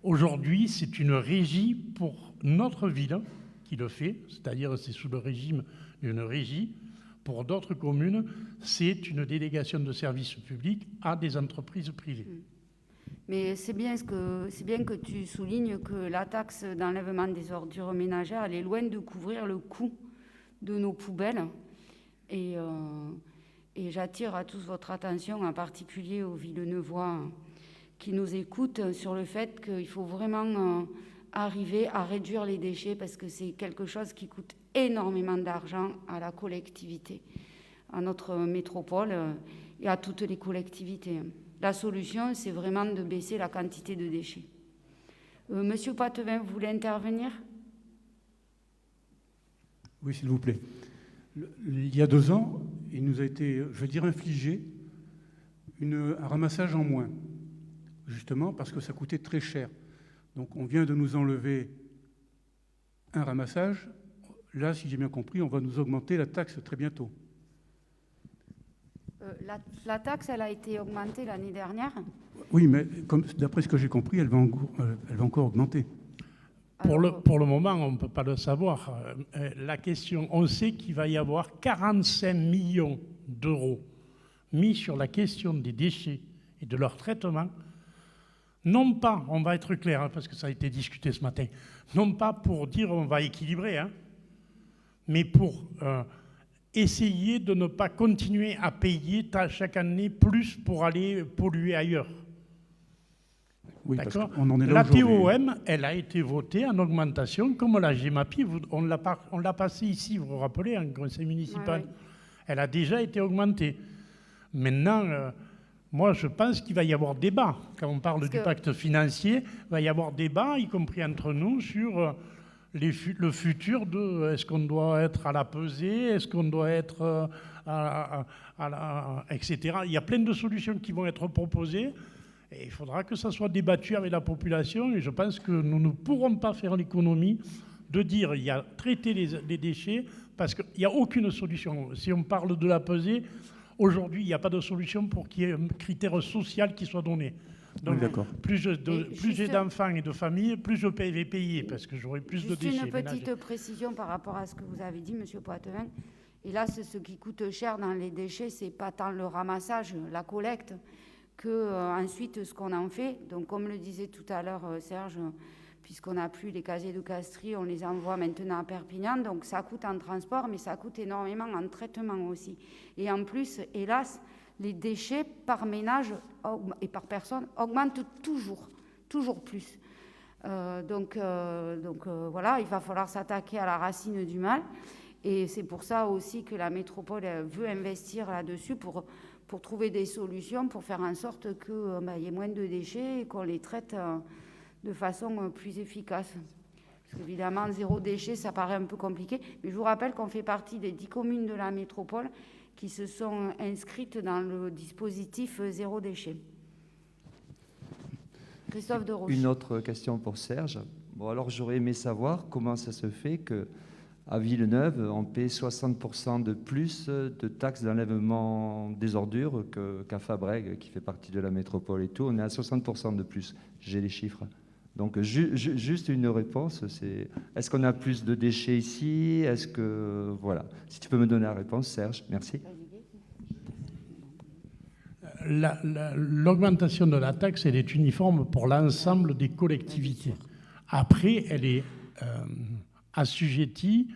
Aujourd'hui, c'est une régie pour notre ville qui le fait, c'est-à-dire c'est sous le régime d'une régie. Pour d'autres communes, c'est une délégation de services publics à des entreprises privées. Mais c'est bien que tu soulignes que la taxe d'enlèvement des ordures ménagères, elle est loin de couvrir le coût de nos poubelles. Et j'attire à tous votre attention, en particulier aux Villeneuvois qui nous écoutent, sur le fait qu'il faut vraiment arriver à réduire les déchets parce que c'est quelque chose qui coûte énormément d'argent à la collectivité, à notre métropole et à toutes les collectivités. La solution, c'est vraiment de baisser la quantité de déchets. Monsieur Poitevin, vous voulez intervenir? Oui, s'il vous plaît. Il y a 2 ans, il nous a été, je veux dire, infligé un ramassage en moins, justement parce que ça coûtait très cher. Donc on vient de nous enlever un ramassage. Là, si j'ai bien compris, on va nous augmenter la taxe très bientôt. La taxe, elle a été augmentée l'année dernière. Oui, mais d'après ce que j'ai compris, elle va encore augmenter. Pour le moment, on ne peut pas le savoir. La question, on sait qu'il va y avoir 45 millions d'euros mis sur la question des déchets et de leur traitement. Non pas, on va être clair, hein, parce que ça a été discuté ce matin, non pas pour dire on va équilibrer, hein, mais pour essayer de ne pas continuer à payer chaque année plus pour aller polluer ailleurs. Oui, d'accord. On en est là la aujourd'hui. TOM, elle a été votée en augmentation, comme la GEMAPI, on l'a passée ici, vous vous rappelez, en conseil municipal. Ouais. Elle a déjà été augmentée. Maintenant, moi, je pense qu'il va y avoir débat. Quand on parle du pacte financier, il va y avoir débat, y compris entre nous, sur le futur de est-ce qu'on doit être à la pesée, est-ce qu'on doit être etc. Il y a plein de solutions qui vont être proposées. Et il faudra que ça soit débattu avec la population et je pense que nous ne pourrons pas faire l'économie de dire il y a traiter les déchets parce qu'il n'y a aucune solution. Si on parle de la pesée, aujourd'hui, il n'y a pas de solution pour qu'il y ait un critère social qui soit donné. Donc, plus j'ai d'enfants et de familles, plus je vais payer parce que j'aurai plus de déchets. Juste une petite précision par rapport à ce que vous avez dit, M. Poitevin. Et là, ce qui coûte cher dans les déchets, ce n'est pas tant le ramassage, la collecte, ensuite ce qu'on en fait. Donc comme le disait tout à l'heure Serge, puisqu'on n'a plus les casiers de Castries, on les envoie maintenant à Perpignan, donc ça coûte en transport, mais ça coûte énormément en traitement aussi. Et en plus, hélas, les déchets par ménage et par personne augmentent toujours plus. Donc voilà, il va falloir s'attaquer à la racine du mal. Et c'est pour ça aussi que la métropole veut investir là-dessus pour trouver des solutions, pour faire en sorte qu'il y ait moins de déchets et qu'on les traite de façon plus efficace. Parce qu'évidemment, 0 déchet, ça paraît un peu compliqué. Mais je vous rappelle qu'on fait partie des 10 communes de la métropole qui se sont inscrites dans le dispositif 0 déchet. Christophe Deroche. Une autre question pour Serge. Bon, alors j'aurais aimé savoir comment ça se fait qu'à Villeneuve, on paie 60% de plus de taxes d'enlèvement des ordures qu'à Fabrègues, qui fait partie de la métropole et tout. On est à 60% de plus. J'ai les chiffres. Donc juste une réponse, c'est est-ce qu'on a plus de déchets ici? Est-ce que voilà, si tu peux me donner la réponse, Serge, merci. L'augmentation de la taxe, elle est uniforme pour l'ensemble des collectivités. Après, elle est assujettie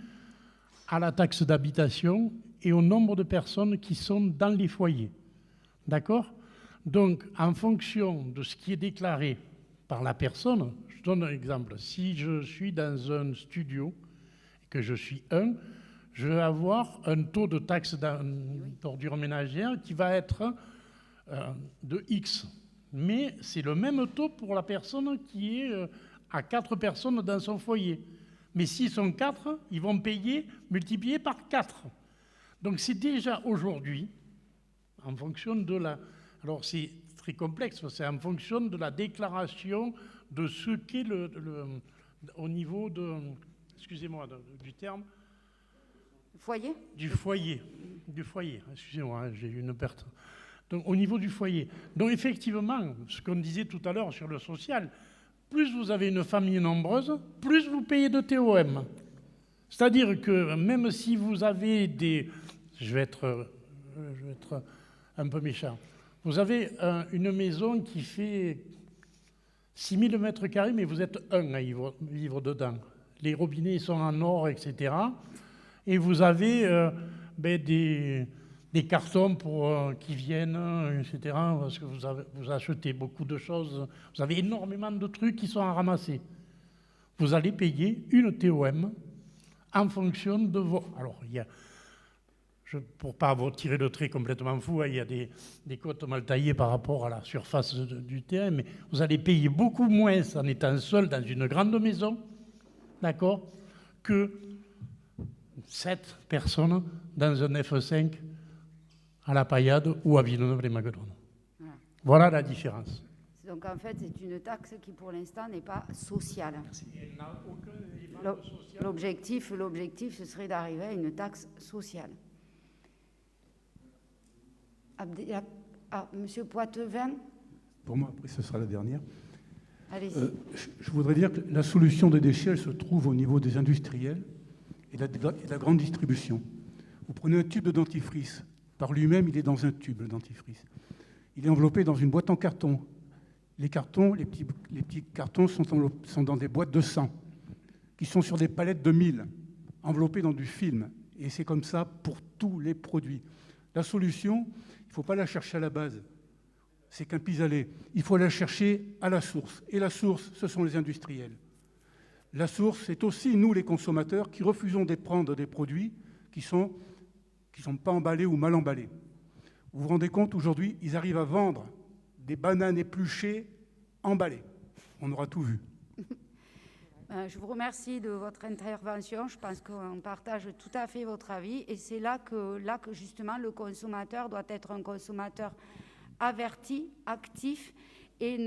à la taxe d'habitation et au nombre de personnes qui sont dans les foyers. D'accord? Donc, en fonction de ce qui est déclaré par la personne, je donne un exemple. Si je suis dans un studio et que je suis je vais avoir un taux de taxe d'ordure ménagère qui va être de X. Mais c'est le même taux pour la personne qui est à 4 personnes dans son foyer. Mais s'ils sont 4, ils vont payer multiplié par 4. Donc c'est déjà aujourd'hui, en fonction de la... Alors c'est très complexe, c'est en fonction de la déclaration de ce qu'est au niveau de... Excusez-moi du terme. Foyer ? Du foyer, excusez-moi, j'ai eu une perte. Donc au niveau du foyer. Donc effectivement, ce qu'on disait tout à l'heure sur le social, plus vous avez une famille nombreuse, plus vous payez de TOM. C'est-à-dire que même si vous avez des... Je vais être un peu méchant. Vous avez une maison qui fait 6000 mètres carrés, mais vous êtes un à vivre dedans. Les robinets sont en or, etc. Et vous avez des cartons qui viennent, etc. Parce que vous achetez beaucoup de choses. Vous avez énormément de trucs qui sont à ramasser. Vous allez payer une TOM en fonction de vos... Alors, il y a... pour ne pas vous tirer le trait complètement fou, il y a des cotes mal taillées par rapport à la surface du terrain, mais vous allez payer beaucoup moins en étant seul dans une grande maison, d'accord, que 7 personnes dans un F5 à la Paillade ou à Villeneuve-les-Maguelones. Voilà la différence. Donc en fait, c'est une taxe qui pour l'instant n'est pas sociale. L'objectif, ce serait d'arriver à une taxe sociale. Monsieur Poitevin. Pour moi, après, ce sera la dernière. Allez-y. Je voudrais dire que la solution des déchets, elle se trouve au niveau des industriels et de la grande distribution. Vous prenez un tube de dentifrice. Par lui-même, il est dans un tube, le dentifrice. Il est enveloppé dans une boîte en carton. Les petits cartons sont dans des boîtes de 100, qui sont sur des palettes de 1000, enveloppées dans du film. Et c'est comme ça pour tous les produits. La solution, il ne faut pas la chercher à la base. C'est qu'un pis-aller. Il faut la chercher à la source. Et la source, ce sont les industriels. La source, c'est aussi nous, les consommateurs, qui refusons de prendre des produits qui sont pas emballés ou mal emballés. Vous vous rendez compte, aujourd'hui, ils arrivent à vendre des bananes épluchées emballées. On aura tout vu. Je vous remercie de votre intervention. Je pense qu'on partage tout à fait votre avis. Et c'est là que justement, le consommateur doit être un consommateur averti, actif et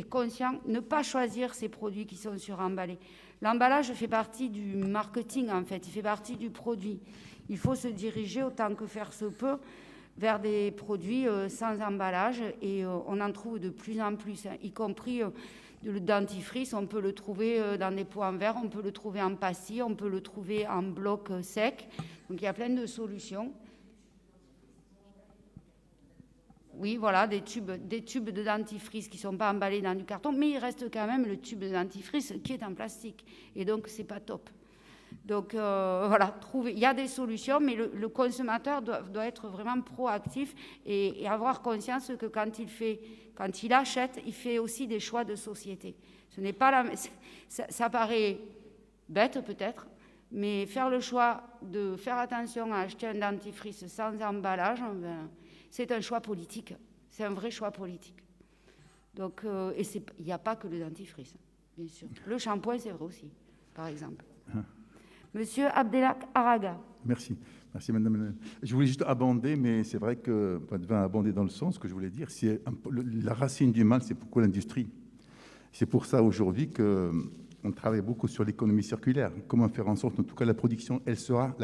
conscient, ne pas choisir ces produits qui sont suremballés. L'emballage fait partie du marketing, en fait. Il fait partie du produit. Il faut se diriger autant que faire se peut vers des produits sans emballage. Et on en trouve de plus en plus, y compris... Le dentifrice, on peut le trouver dans des pots en verre, on peut le trouver en pastille, on peut le trouver en bloc sec. Donc il y a plein de solutions. Oui, voilà, des tubes de dentifrice qui ne sont pas emballés dans du carton, mais il reste quand même le tube de dentifrice qui est en plastique. Et donc, ce n'est pas top. Donc, voilà, il y a des solutions, mais le consommateur doit être vraiment proactif et avoir conscience que quand il achète, il fait aussi des choix de société. Ce n'est pas ça paraît bête peut-être, mais faire le choix de faire attention à acheter un dentifrice sans emballage, c'est un choix politique. C'est un vrai choix politique. Donc, et il n'y a pas que le dentifrice, bien sûr. Le shampoing, c'est vrai aussi, par exemple. Monsieur Abdelak Araga. Merci, madame. Je voulais juste abonder, mais c'est vrai que Poitevin a abondé dans le sens que je voulais dire. La racine du mal, c'est pourquoi l'industrie. C'est pour ça aujourd'hui qu'on on travaille beaucoup sur l'économie circulaire. Comment faire en sorte, en tout cas, la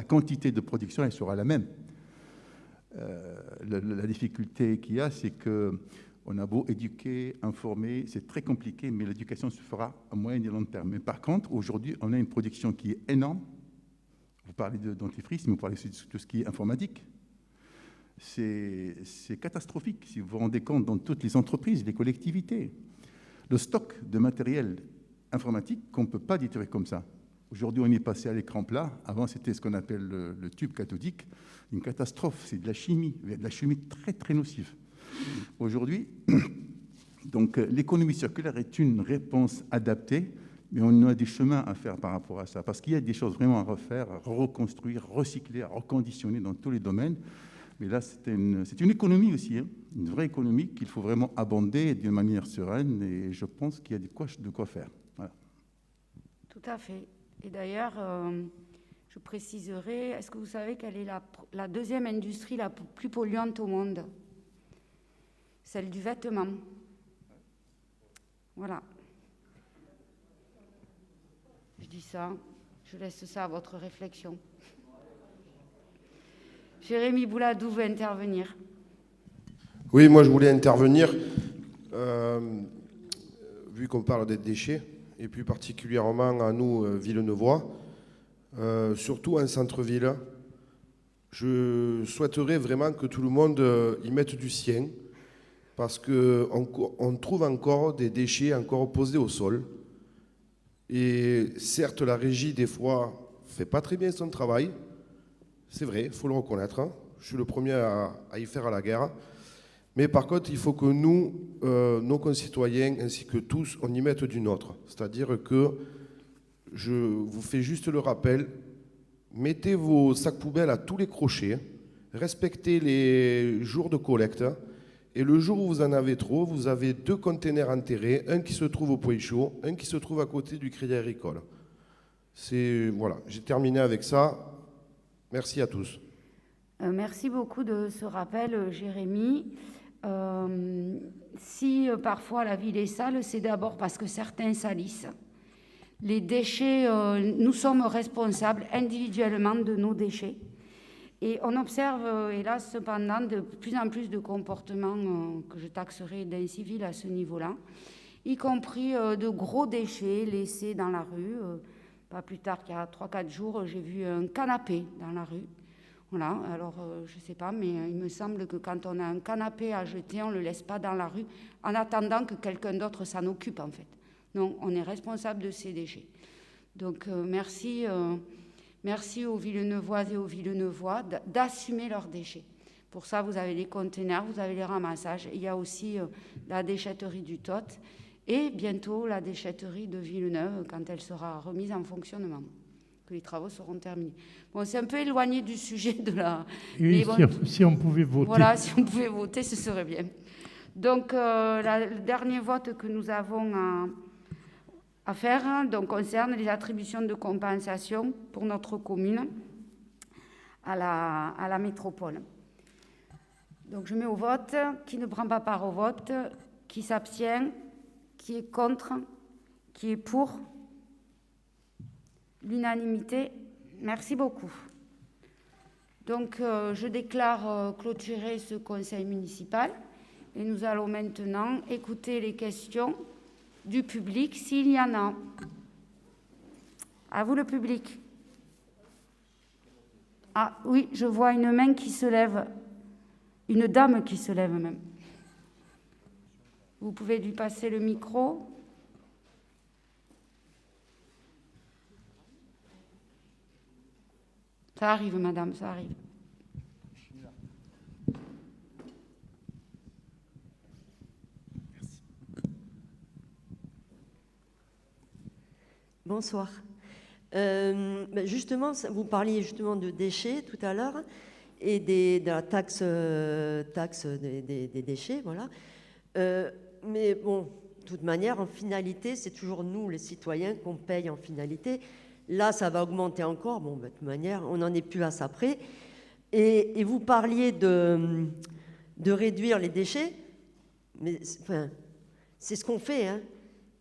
quantité de production, elle sera la même. La difficulté qu'il y a, c'est qu'on a beau éduquer, informer, c'est très compliqué, mais l'éducation se fera à moyen et long terme. Mais par contre, aujourd'hui, on a une production qui est énorme. Vous parlez de dentifrice, mais vous parlez aussi de tout ce qui est informatique. C'est catastrophique, si vous vous rendez compte, dans toutes les entreprises, les collectivités. Le stock de matériel informatique qu'on ne peut pas détruire comme ça. Aujourd'hui, on est passé à l'écran plat. Avant, c'était ce qu'on appelle le tube cathodique. Une catastrophe, c'est de la chimie très, très nocive. Aujourd'hui, donc, l'économie circulaire est une réponse adaptée, mais on a des chemins à faire par rapport à ça, parce qu'il y a des choses vraiment à refaire, à reconstruire, recycler, à reconditionner dans tous les domaines. Mais là, c'est une économie aussi, hein, une vraie économie qu'il faut vraiment abonder d'une manière sereine, et je pense qu'il y a de quoi faire. Voilà. Tout à fait. Et d'ailleurs, je préciserai, est-ce que vous savez quelle est la deuxième industrie la plus polluante au monde? Celle du vêtement. Voilà. Je dis ça, je laisse ça à votre réflexion. Jérémy Bouladou veut intervenir. Oui, moi je voulais intervenir, vu qu'on parle des déchets, et plus particulièrement à nous, Villeneuvois, surtout en centre-ville. Je souhaiterais vraiment que tout le monde y mette du sien, parce qu'on trouve encore des déchets encore posés au sol. Et certes, la régie, des fois, ne fait pas très bien son travail. C'est vrai, il faut le reconnaître. Hein. Je suis le premier à y faire à la guerre. Mais par contre, il faut que nous, nos concitoyens, ainsi que tous, on y mette du nôtre. C'est-à-dire que, je vous fais juste le rappel, mettez vos sacs poubelles à tous les crochets, respectez les jours de collecte, et le jour où vous en avez trop, vous avez 2 containers enterrés, un qui se trouve au Point Chaud, un qui se trouve à côté du Crédit Agricole. Voilà, j'ai terminé avec ça. Merci à tous. Merci beaucoup de ce rappel, Jérémy. Si parfois la ville est sale, c'est d'abord parce que certains salissent. Les déchets, nous sommes responsables individuellement de nos déchets. Et on observe, hélas, cependant, de plus en plus de comportements que je taxerai d'incivils à ce niveau-là, y compris de gros déchets laissés dans la rue. Pas plus tard qu'il y a 3-4 jours, j'ai vu un canapé dans la rue. Voilà, alors je ne sais pas, mais il me semble que quand on a un canapé à jeter, on ne le laisse pas dans la rue en attendant que quelqu'un d'autre s'en occupe, en fait. Non, on est responsable de ces déchets. Donc merci aux Villeneuvoises et aux Villeneuvois d'assumer leurs déchets. Pour ça, vous avez les conteneurs, vous avez les ramassages. Il y a aussi la déchetterie du Tot et bientôt la déchetterie de Villeneuve quand elle sera remise en fonctionnement, que les travaux seront terminés. Bon, c'est un peu éloigné du sujet de la... Oui, bon, si on pouvait voter. Voilà, si on pouvait voter, ce serait bien. Donc, le dernier vote que nous avons à faire donc, concerne les attributions de compensation pour notre commune à la métropole. Donc, je mets au vote. Qui ne prend pas part au vote? Qui s'abstient? Qui est contre? Qui est pour? L'unanimité. Merci beaucoup. Donc, je déclare clôturer ce conseil municipal et nous allons maintenant écouter les questions du public, s'il y en a. À vous, le public. Ah oui, je vois une main qui se lève, une dame qui se lève même. Vous pouvez lui passer le micro. Ça arrive, madame, ça arrive. Bonsoir. Justement, vous parliez justement de déchets tout à l'heure et de la taxe des déchets, voilà. Mais bon, de toute manière, en finalité, c'est toujours nous, les citoyens, qu'on paye en finalité. Là, ça va augmenter encore. Bon, de toute manière, on n'en est plus à ça près. Et vous parliez de réduire les déchets, mais enfin, c'est ce qu'on fait, hein.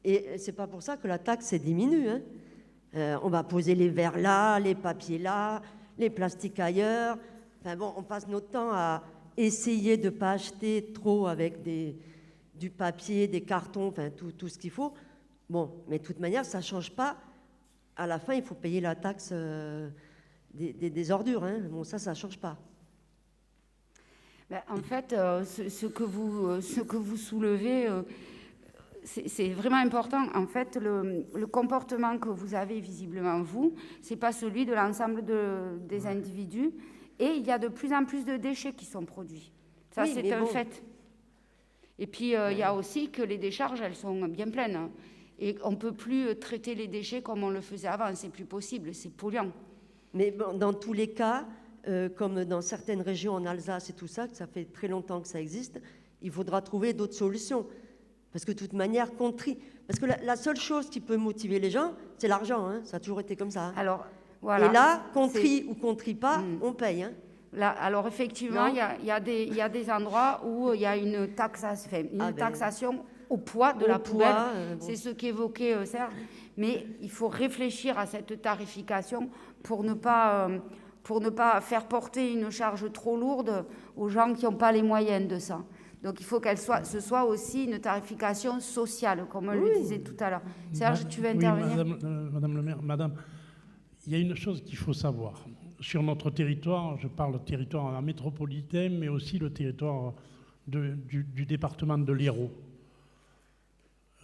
Et c'est pas pour ça que la taxe diminue. Hein. On va poser les verres là, les papiers là, les plastiques ailleurs. Enfin bon, on passe notre temps à essayer de ne pas acheter trop avec du papier, des cartons, enfin tout ce qu'il faut. Bon, mais de toute manière, ça ne change pas. À la fin, il faut payer la taxe des ordures. Hein. Bon, ça ne change pas. Ben, en fait, ce que vous soulevez, c'est vraiment important. En fait, le comportement que vous avez visiblement, vous, ce n'est pas celui de l'ensemble des individus. Et il y a de plus en plus de déchets qui sont produits. Ça, oui, c'est un fait. Et puis, il y a aussi que les décharges, elles sont bien pleines. Hein. Et on ne peut plus traiter les déchets comme on le faisait avant. C'est plus possible, c'est polluant. Mais bon, dans tous les cas, comme dans certaines régions en Alsace et tout ça, que ça fait très longtemps que ça existe, il faudra trouver d'autres solutions. Parce que de toute manière, parce que la seule chose qui peut motiver les gens, c'est l'argent. Hein. Ça a toujours été comme ça. Hein. Alors, voilà. Et là, qu'on trie ou qu'on trie pas, on paye. Hein. Là, alors effectivement, il y a des endroits où il y a une taxation au poids de la poubelle. Bon. C'est ce qu'évoquait Serge. Mais il faut réfléchir à cette tarification pour ne pas faire porter une charge trop lourde aux gens qui n'ont pas les moyens de ça. Donc il faut ce soit aussi une tarification sociale, comme on le disait tout à l'heure. Serge, tu veux intervenir ? Madame le maire, madame, il y a une chose qu'il faut savoir. Sur notre territoire, je parle territoire métropolitain, mais aussi le territoire du département de l'Hérault.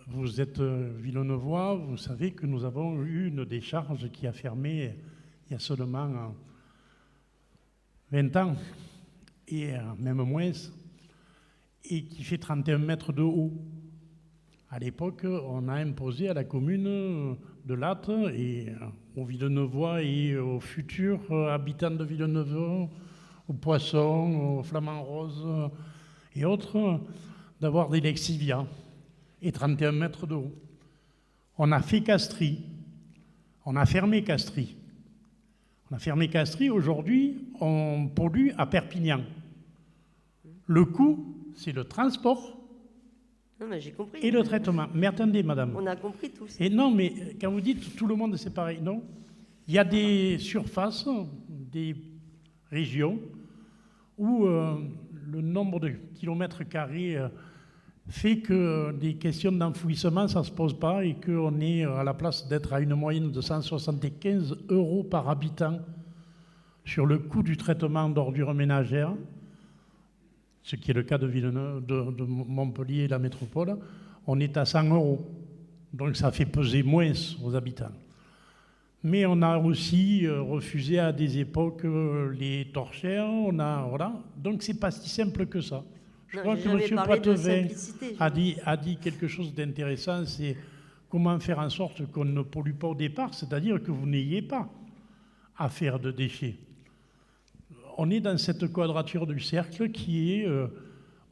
Vous êtes Villeneuvois, vous savez que nous avons eu une décharge qui a fermé il y a seulement 20 ans, et même moins, et qui fait 31 mètres de haut. À l'époque, on a imposé à la commune de Latte et aux Villeneuvois et aux futurs habitants de Villeneuve, aux Poissons, aux Flamands Roses et autres, d'avoir des Lexivia et 31 mètres de haut. On a fait Castries, on a fermé Castries. On a fermé Castries, aujourd'hui, on pollue à Perpignan. Le coût, c'est le transport. Non, mais j'ai compris. Et le traitement. Mais attendez, madame. On a compris tous. Et non, mais quand vous dites tout le monde, c'est pareil, non. Il y a des surfaces, des régions où le nombre de kilomètres carrés fait que des questions d'enfouissement, ça ne se pose pas et qu'on est à la place d'être à une moyenne de 175 € par habitant sur le coût du traitement d'ordures ménagères, ce qui est le cas de Villeneuve, de Montpellier et la métropole, on est à 100 €. Donc ça fait peser moins aux habitants. Mais on a aussi refusé à des époques les torchères, voilà. Donc c'est pas si simple que ça. Je crois que M. Poitevin a dit quelque chose d'intéressant, c'est comment faire en sorte qu'on ne pollue pas au départ, c'est-à-dire que vous n'ayez pas à faire de déchets. On est dans cette quadrature du cercle qui est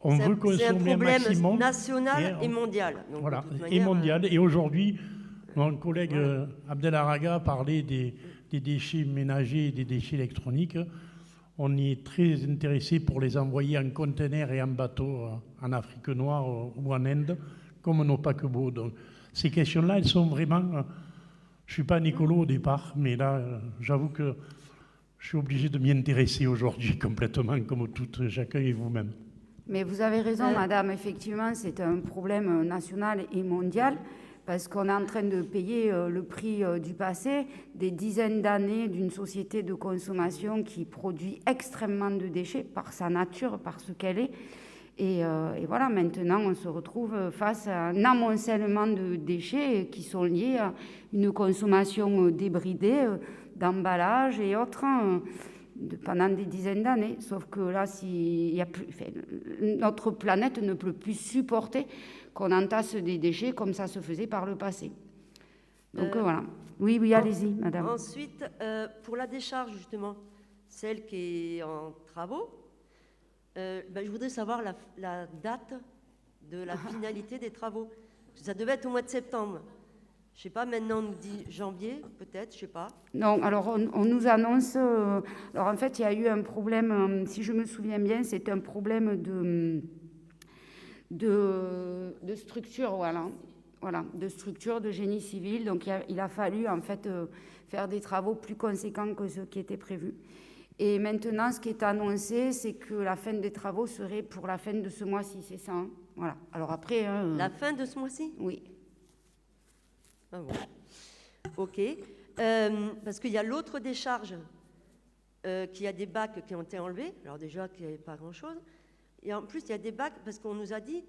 on veut consommer un maximum. C'est un problème national et mondial. Donc, voilà, et mondial. Et aujourd'hui, mon collègue Abdelaraga parlait des déchets ménagers et des déchets électroniques. On est très intéressé pour les envoyer en conteneur et en bateau en Afrique noire ou en Inde, comme nos paquebots. Donc, ces questions-là, elles sont vraiment... je ne suis pas un écolo au départ, mais là, j'avoue que je suis obligé de m'y intéresser aujourd'hui complètement, comme tout chacun et vous-même. Mais vous avez raison, madame. Effectivement, c'est un problème national et mondial parce qu'on est en train de payer le prix du passé, des dizaines d'années d'une société de consommation qui produit extrêmement de déchets par sa nature, par ce qu'elle est. Et voilà, maintenant, on se retrouve face à un amoncellement de déchets qui sont liés à une consommation débridée d'emballage et autres pendant des dizaines d'années. Sauf que là, notre planète ne peut plus supporter qu'on entasse des déchets comme ça se faisait par le passé. Donc voilà. Oui, allez-y, madame. Ensuite, pour la décharge, justement, celle qui est en travaux, je voudrais savoir la date de la finalité des travaux. Ça devait être au mois de septembre. Je ne sais pas, maintenant on nous dit janvier, peut-être, je ne sais pas. Non, alors on nous annonce... alors en fait, il y a eu un problème, si je me souviens bien, c'est un problème de structure, voilà. voilà, de structures de génie civil. Donc il a fallu en fait faire des travaux plus conséquents que ceux qui étaient prévus. Et maintenant, ce qui est annoncé, c'est que la fin des travaux serait pour la fin de ce mois-ci, c'est ça, hein? Voilà. Alors après... La fin de ce mois-ci? Oui. Ah bon. OK. Parce qu'il y a l'autre décharge, qui a des bacs qui ont été enlevés. Alors déjà, qu'il n'y avait pas grand-chose. Et en plus, il y a des bacs, parce qu'on nous a dit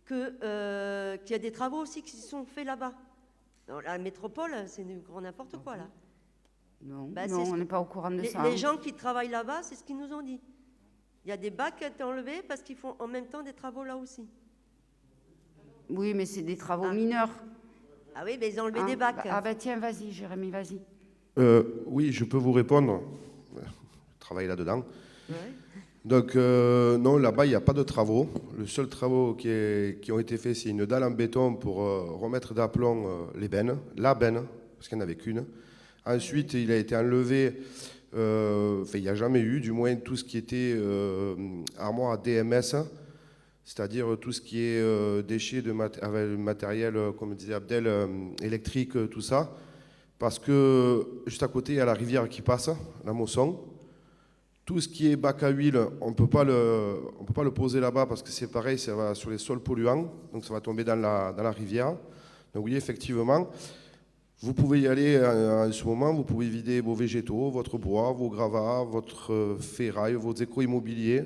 qu'il y a des travaux aussi qui se sont faits là-bas. Dans la métropole, c'est du grand n'importe quoi, là. Non, Bah, non, on n'est pas au courant de ça. Les gens qui travaillent là-bas, c'est ce qu'ils nous ont dit. Il y a des bacs qui ont été enlevés parce qu'ils font en même temps des travaux là aussi. Oui, mais c'est des travaux mineurs. Ah oui, mais ils ont enlevé des bacs. Ah bah tiens, vas-y, Jérémy, vas-y. Oui, je peux vous répondre. Je travaille là-dedans. Ouais. Donc, non, là-bas, il n'y a pas de travaux. Le seul travaux qui ont été faits, c'est une dalle en béton pour remettre d'aplomb les bennes, la benne, parce qu'il n'y en avait qu'une. Ensuite, il a été enlevé, il n'y a jamais eu, du moins, tout ce qui était armoire à DMS, c'est-à-dire tout ce qui est déchets de matériel, comme disait Abdel, électrique, tout ça. Parce que juste à côté, il y a la rivière qui passe, la Mosson. Tout ce qui est bac à huile, on ne peut pas le poser là-bas parce que c'est pareil, ça va sur les sols polluants, donc ça va tomber dans la rivière. Donc oui, effectivement, vous pouvez y aller en ce moment, vous pouvez vider vos végétaux, votre bois, vos gravats, votre ferraille, vos écros immobiliers,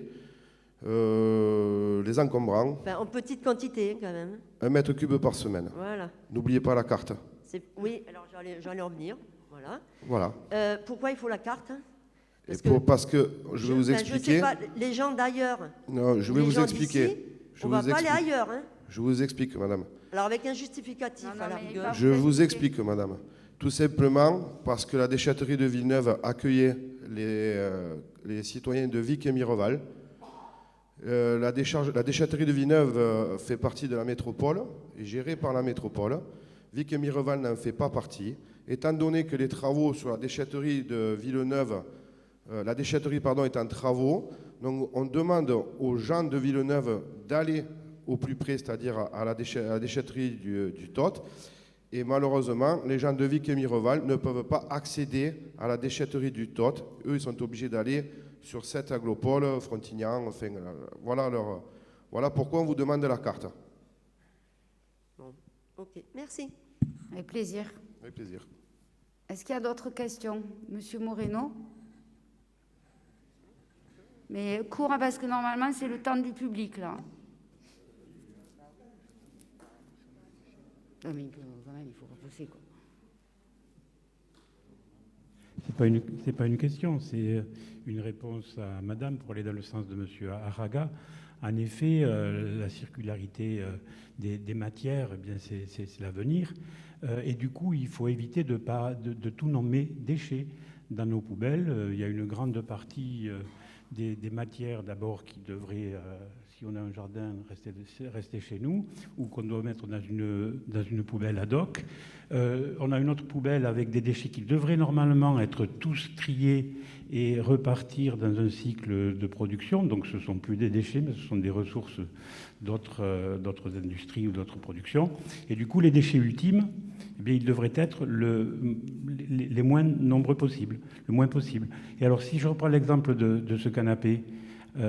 les encombrants. Enfin, en petite quantité, quand même. 1 mètre cube par semaine. Voilà. N'oubliez pas la carte. Oui, alors j'allais en venir. Voilà. Voilà. Pourquoi il faut la carte? Parce que je vais vous expliquer. Je sais pas, les gens d'ailleurs. Non, je vais vous expliquer. On ne va pas aller ailleurs. Hein. Je vous explique, madame. Alors avec un justificatif à la rigueur. Je vous explique, madame. Tout simplement parce que la déchetterie de Villeneuve accueillait les citoyens de Vic et Mireval. La déchetterie de Villeneuve fait partie de la métropole, est gérée par la métropole. Vic et Mireval n'en fait pas partie. Étant donné que les travaux sur la déchetterie de Villeneuve, la déchetterie est en travaux, donc on demande aux gens de Villeneuve d'aller au plus près, c'est-à-dire à la déchetterie du Tot. Et malheureusement, les gens de Vic et Mireval ne peuvent pas accéder à la déchetterie du Tot. Eux, ils sont obligés d'aller sur cette aglopole, Frontignan, enfin, voilà pourquoi on vous demande la carte. Bon, ok, merci. Avec plaisir. Avec plaisir. Est-ce qu'il y a d'autres questions? Monsieur Moreno? Mais court, parce que normalement, c'est le temps du public, là. Non, mais quand même, il faut repousser, quoi. C'est pas une question, c'est une réponse à Madame pour aller dans le sens de Monsieur Araga. En effet, la circularité des matières, eh bien, c'est l'avenir. Et du coup, il faut éviter de tout nommer déchets dans nos poubelles. Il y a une grande partie des matières d'abord qui devraient, si on a un jardin, rester chez nous, ou qu'on doit mettre dans une poubelle ad hoc. On a une autre poubelle avec des déchets qui devraient normalement être tous triés et repartir dans un cycle de production. Donc ce ne sont plus des déchets, mais ce sont des ressources d'autres industries ou d'autres productions. Et du coup, les déchets ultimes, eh bien, ils devraient être les moins nombreux possibles, le moins possible. Et alors, si je reprends l'exemple de ce canapé, vous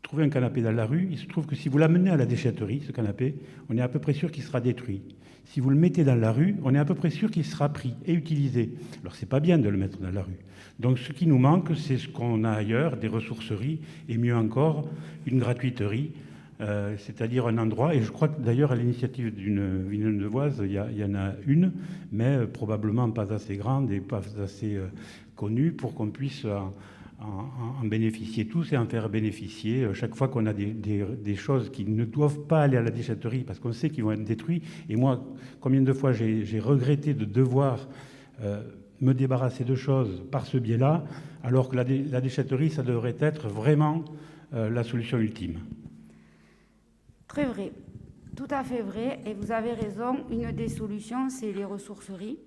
trouvez un canapé dans la rue, il se trouve que si vous l'amenez à la déchetterie, ce canapé, on est à peu près sûr qu'il sera détruit. Si vous le mettez dans la rue, on est à peu près sûr qu'il sera pris et utilisé. Alors, c'est pas bien de le mettre dans la rue. Donc, ce qui nous manque, c'est ce qu'on a ailleurs, des ressourceries, et mieux encore, une gratuiterie, c'est-à-dire un endroit, et je crois que d'ailleurs, à l'initiative d'une Villeneuvoise, il y en a une, mais probablement pas assez grande et pas assez connue pour qu'on puisse en bénéficier tous et en faire bénéficier chaque fois qu'on a des choses qui ne doivent pas aller à la déchetterie parce qu'on sait qu'ils vont être détruits. Et moi, combien de fois j'ai regretté de devoir me débarrasser de choses par ce biais-là, alors que la déchetterie, ça devrait être vraiment la solution ultime. Très vrai, tout à fait vrai, et vous avez raison, une des solutions, c'est les ressourceries.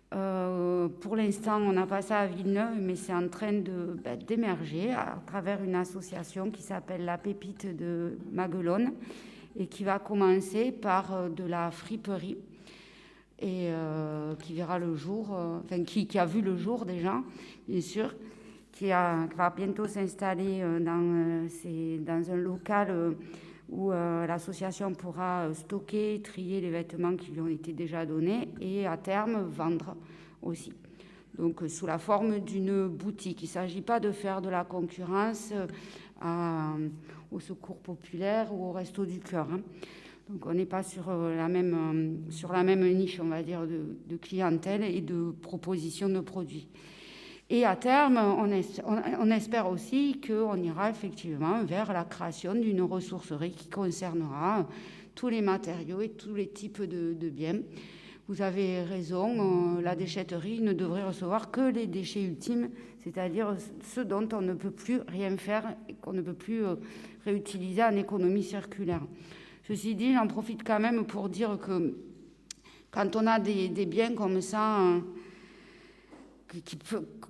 Pour l'instant, on n'a pas ça à Villeneuve, mais c'est en train d'émerger à travers une association qui s'appelle La Pépite de Maguelone et qui va commencer par de la friperie et qui verra le jour, enfin qui a vu le jour déjà, bien sûr, qui va bientôt s'installer dans un local où l'association pourra stocker, trier les vêtements qui lui ont été déjà donnés et à terme vendre aussi. Donc sous la forme d'une boutique. Il ne s'agit pas de faire de la concurrence au Secours populaire ou au Resto du Cœur. Hein. Donc on n'est pas sur la même niche, on va dire, de clientèle et de proposition de produits. Et à terme, on espère aussi qu'on ira effectivement vers la création d'une ressourcerie qui concernera tous les matériaux et tous les types de biens. Vous avez raison, la déchetterie ne devrait recevoir que les déchets ultimes, c'est-à-dire ceux dont on ne peut plus rien faire et qu'on ne peut plus réutiliser en économie circulaire. Ceci dit, j'en profite quand même pour dire que quand on a des biens comme ça,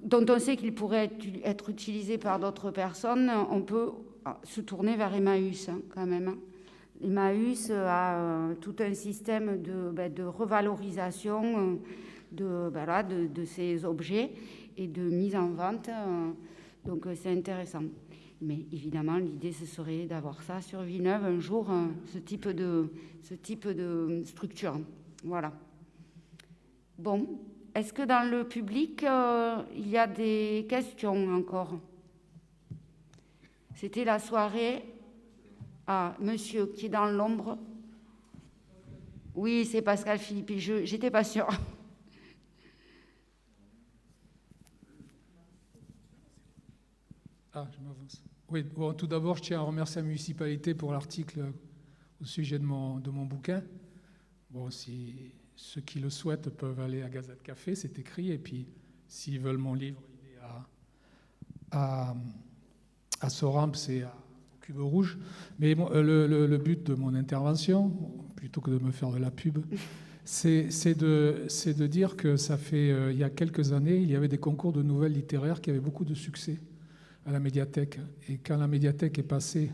dont on sait qu'ils pourraient être utilisés par d'autres personnes, on peut se tourner vers Emmaüs quand même. Emmaüs a tout un système de revalorisation de ces objets et de mise en vente, donc c'est intéressant. Mais évidemment, l'idée, ce serait d'avoir ça sur Villeneuve un jour, ce type de structure. Voilà. Bon, est-ce que dans le public, il y a des questions encore? C'était la soirée. Ah, monsieur qui est dans l'ombre. Oui, c'est Pascal Philippe. J'étais pas sûre. Ah, je m'avance. Oui, bon, tout d'abord, je tiens à remercier la municipalité pour l'article au sujet de mon bouquin. Bon, si ceux qui le souhaitent peuvent aller à Gazette Café, c'est écrit. Et puis, s'ils veulent mon livre, il est à Soramp, c'est à Cube Rouge. Mais bon, le but de mon intervention, plutôt que de me faire de la pub, c'est de dire que ça fait, il y a quelques années, il y avait des concours de nouvelles littéraires qui avaient beaucoup de succès à la médiathèque. Et quand la médiathèque est passée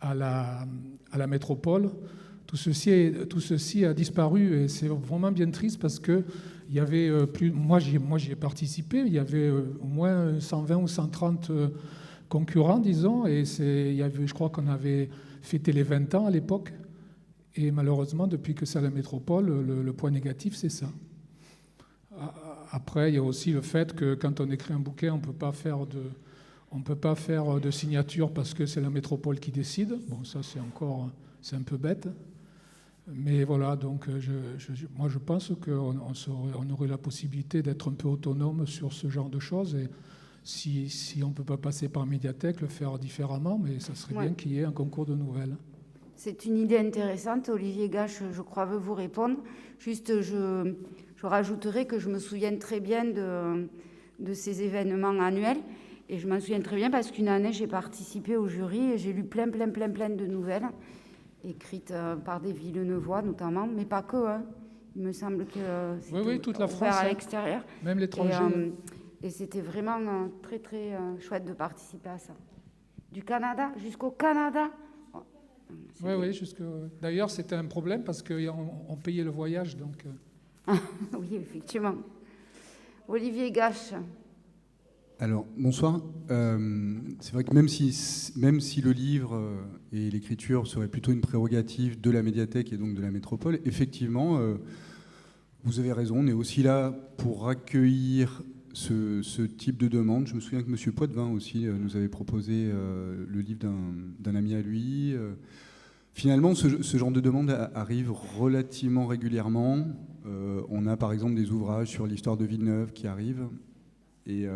à la métropole, tout ceci a disparu. Et c'est vraiment bien triste parce que il y avait moi j'y ai participé, il y avait au moins 120 ou 130 concurrents, disons, et je crois qu'on avait fêté les 20 ans à l'époque. Et malheureusement, depuis que c'est à la métropole, le point négatif, c'est ça. Après, il y a aussi le fait que quand on écrit un bouquin, on ne peut pas faire de signature parce que c'est la métropole qui décide. Bon, ça, c'est un peu bête. Mais voilà, donc moi, je pense qu'on aurait la possibilité d'être un peu autonome sur ce genre de choses. Et si on ne peut pas passer par médiathèque, le faire différemment, mais ça serait bien qu'il y ait un concours de nouvelles. C'est une idée intéressante. Olivier Gache, je crois, veut vous répondre. Juste, je rajouterai que je me souviens très bien de ces événements annuels. Et je m'en souviens très bien parce qu'une année, j'ai participé au jury et j'ai lu plein de nouvelles écrites par des Villeneuvois notamment, mais pas que. Hein. Il me semble que c'était toute la ouvert France, à l'extérieur. Même l'étranger. Et c'était vraiment très chouette de participer à ça. Du Canada jusqu'au Canada. Oui, d'ailleurs, c'était un problème parce qu'on payait le voyage. Donc... Oui, effectivement. Olivier Gache. Alors, bonsoir. C'est vrai que même si le livre et l'écriture seraient plutôt une prérogative de la médiathèque et donc de la métropole, effectivement, vous avez raison, on est aussi là pour accueillir ce type de demande. Je me souviens que M. Poitvin aussi nous avait proposé le livre d'un ami à lui. Finalement, ce genre de demande arrive relativement régulièrement. On a par exemple des ouvrages sur l'histoire de Villeneuve qui arrivent. Et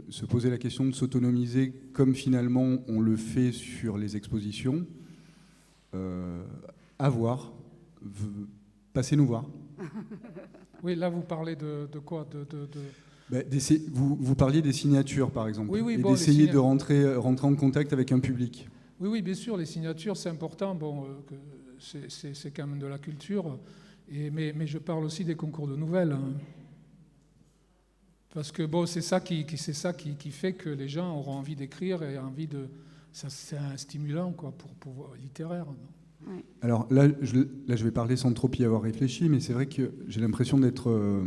se poser la question de s'autonomiser comme finalement on le fait sur les expositions, à voir, passez nous voir. Oui, là vous parlez de quoi Vous parliez des signatures par exemple, oui, et bon, d'essayer de rentrer en contact avec un public. Oui, bien sûr, les signatures c'est important, c'est quand même de la culture, mais je parle aussi des concours de nouvelles. Hein. Parce que c'est ça qui fait que les gens auront envie d'écrire et envie de... C'est un stimulant quoi, pour littéraire. Oui. Alors là, je vais parler sans trop y avoir réfléchi, mais c'est vrai que j'ai l'impression d'être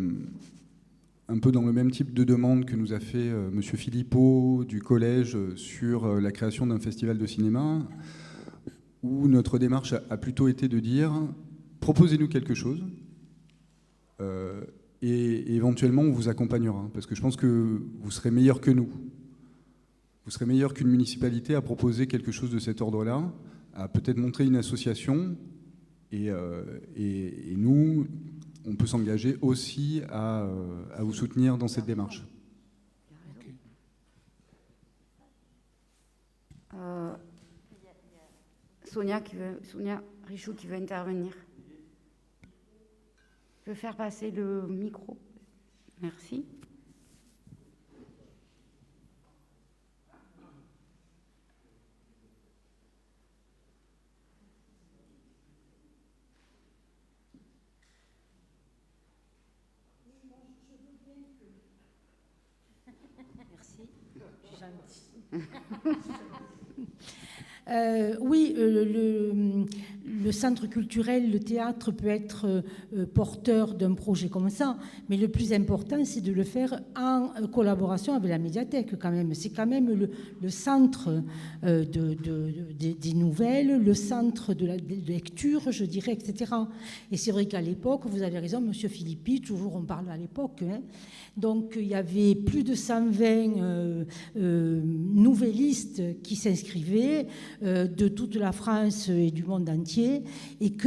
un peu dans le même type de demande que nous a fait Monsieur Philippot du collège sur la création d'un festival de cinéma, où notre démarche a plutôt été de dire proposez-nous quelque chose et éventuellement on vous accompagnera, parce que je pense que vous serez meilleur que nous. Vous serez meilleur qu'une municipalité à proposer quelque chose de cet ordre-là, à peut-être montrer une association, et nous, on peut s'engager aussi à vous soutenir dans cette démarche. Sonia Richoux qui veut intervenir. Je vais faire passer le micro. Merci. Merci, je suis gentille. Oui, le centre culturel, le théâtre peut être porteur d'un projet comme ça, mais le plus important, c'est de le faire en collaboration avec la médiathèque quand même. C'est quand même le centre des nouvelles, le centre de la lecture, je dirais, etc. Et c'est vrai qu'à l'époque, vous avez raison, Monsieur Philippi, toujours on parle à l'époque, hein. Donc il y avait plus de 120 nouvellistes qui s'inscrivaient de toute la France et du monde entier,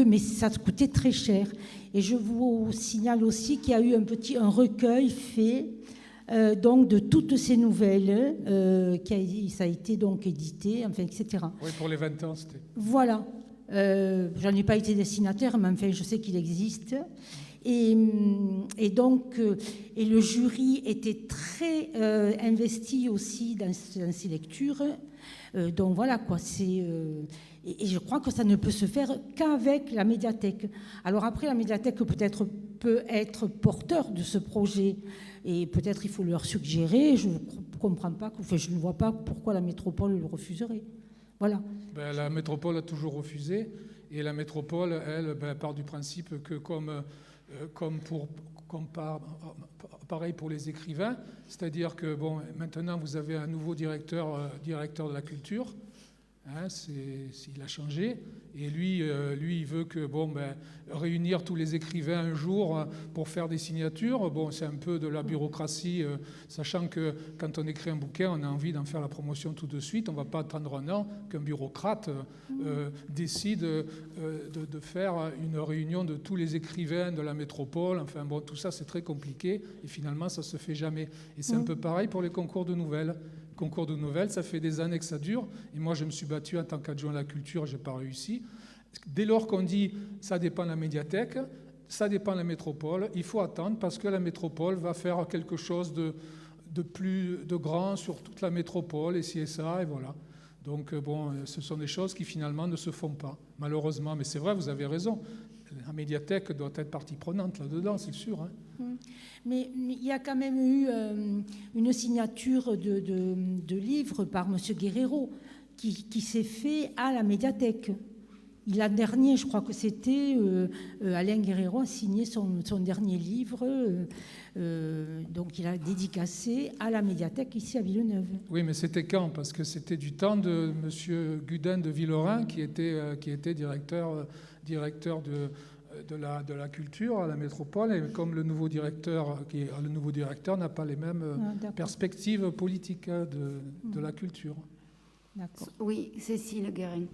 mais ça coûtait très cher. Et je vous signale aussi qu'il y a eu un recueil fait donc de toutes ces nouvelles, ça a été donc édité, enfin, etc. Oui, pour les 20 ans, c'était... Voilà. J'en ai pas été destinataire, mais enfin, je sais qu'il existe. Et donc, le jury était très investi aussi dans ces lectures. Donc voilà quoi, et je crois que ça ne peut se faire qu'avec la médiathèque. Alors après, la médiathèque peut être porteur de ce projet, et peut-être il faut leur suggérer. Je ne comprends pas, je ne vois pas pourquoi la métropole le refuserait. Voilà. Ben, la métropole a toujours refusé, et la métropole, elle, part du principe que pareil pour les écrivains, c'est-à-dire que maintenant vous avez un nouveau directeur de la culture, hein, il a changé, et lui il veut que réunir tous les écrivains un jour pour faire des signatures, c'est un peu de la bureaucratie, sachant que quand on écrit un bouquin, on a envie d'en faire la promotion tout de suite, on ne va pas attendre un an qu'un bureaucrate décide de faire une réunion de tous les écrivains de la métropole. Enfin tout ça c'est très compliqué et finalement ça ne se fait jamais. Et c'est un peu pareil pour les concours de nouvelles. Concours de nouvelles, ça fait des années que ça dure. Et moi, je me suis battu en tant qu'adjoint à la culture, je n'ai pas réussi. Dès lors qu'on dit ça dépend de la médiathèque, ça dépend de la métropole, il faut attendre parce que la métropole va faire quelque chose de grand sur toute la métropole, et ci et ça, et voilà. Donc, ce sont des choses qui finalement ne se font pas, malheureusement. Mais c'est vrai, vous avez raison. La médiathèque doit être partie prenante là-dedans, c'est sûr. Hein. Mais il y a quand même eu une signature de livre par M. Guerrero qui s'est fait à la médiathèque. L'an dernier, je crois que c'était Alain Guerrero a signé son dernier livre, donc il a dédicacé à la médiathèque ici à Villeneuve. Oui, mais c'était quand? Parce que c'était du temps de M. Gudin de Villerin qui était directeur de la culture à la métropole, et comme le nouveau directeur n'a pas les mêmes perspectives politiques de la culture. D'accord. Oui, Cécile Guérin.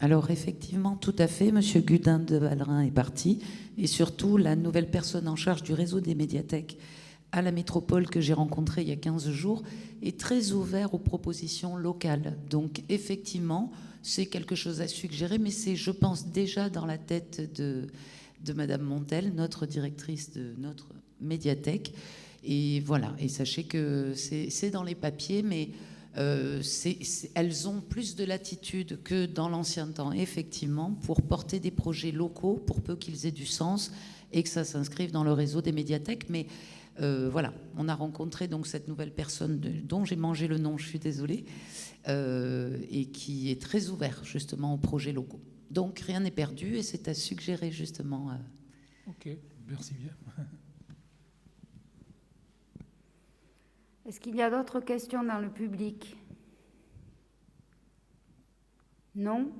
Alors effectivement, tout à fait, M. Gudin de Villerin est parti, et surtout la nouvelle personne en charge du réseau des médiathèques à la métropole que j'ai rencontrée il y a 15 jours est très ouvert aux propositions locales. Donc effectivement, c'est quelque chose à suggérer, mais c'est, je pense, déjà dans la tête de Madame Montel, notre directrice de notre médiathèque. Et voilà, et sachez que c'est dans les papiers, mais elles ont plus de latitude que dans l'ancien temps, effectivement, pour porter des projets locaux, pour peu qu'ils aient du sens et que ça s'inscrive dans le réseau des médiathèques. Mais Voilà, on a rencontré donc cette nouvelle personne dont j'ai mangé le nom, je suis désolée, et qui est très ouvert justement aux projets locaux. Donc rien n'est perdu et c'est à suggérer justement. Ok, merci bien. Est-ce qu'il y a d'autres questions dans le public? Non?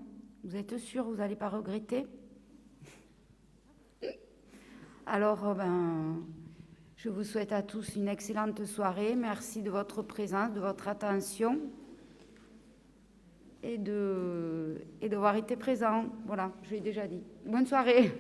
Vous êtes sûr, vous n'allez pas regretter? Alors, je vous souhaite à tous une excellente soirée. Merci de votre présence, de votre attention et d'avoir été présent. Voilà, je l'ai déjà dit. Bonne soirée.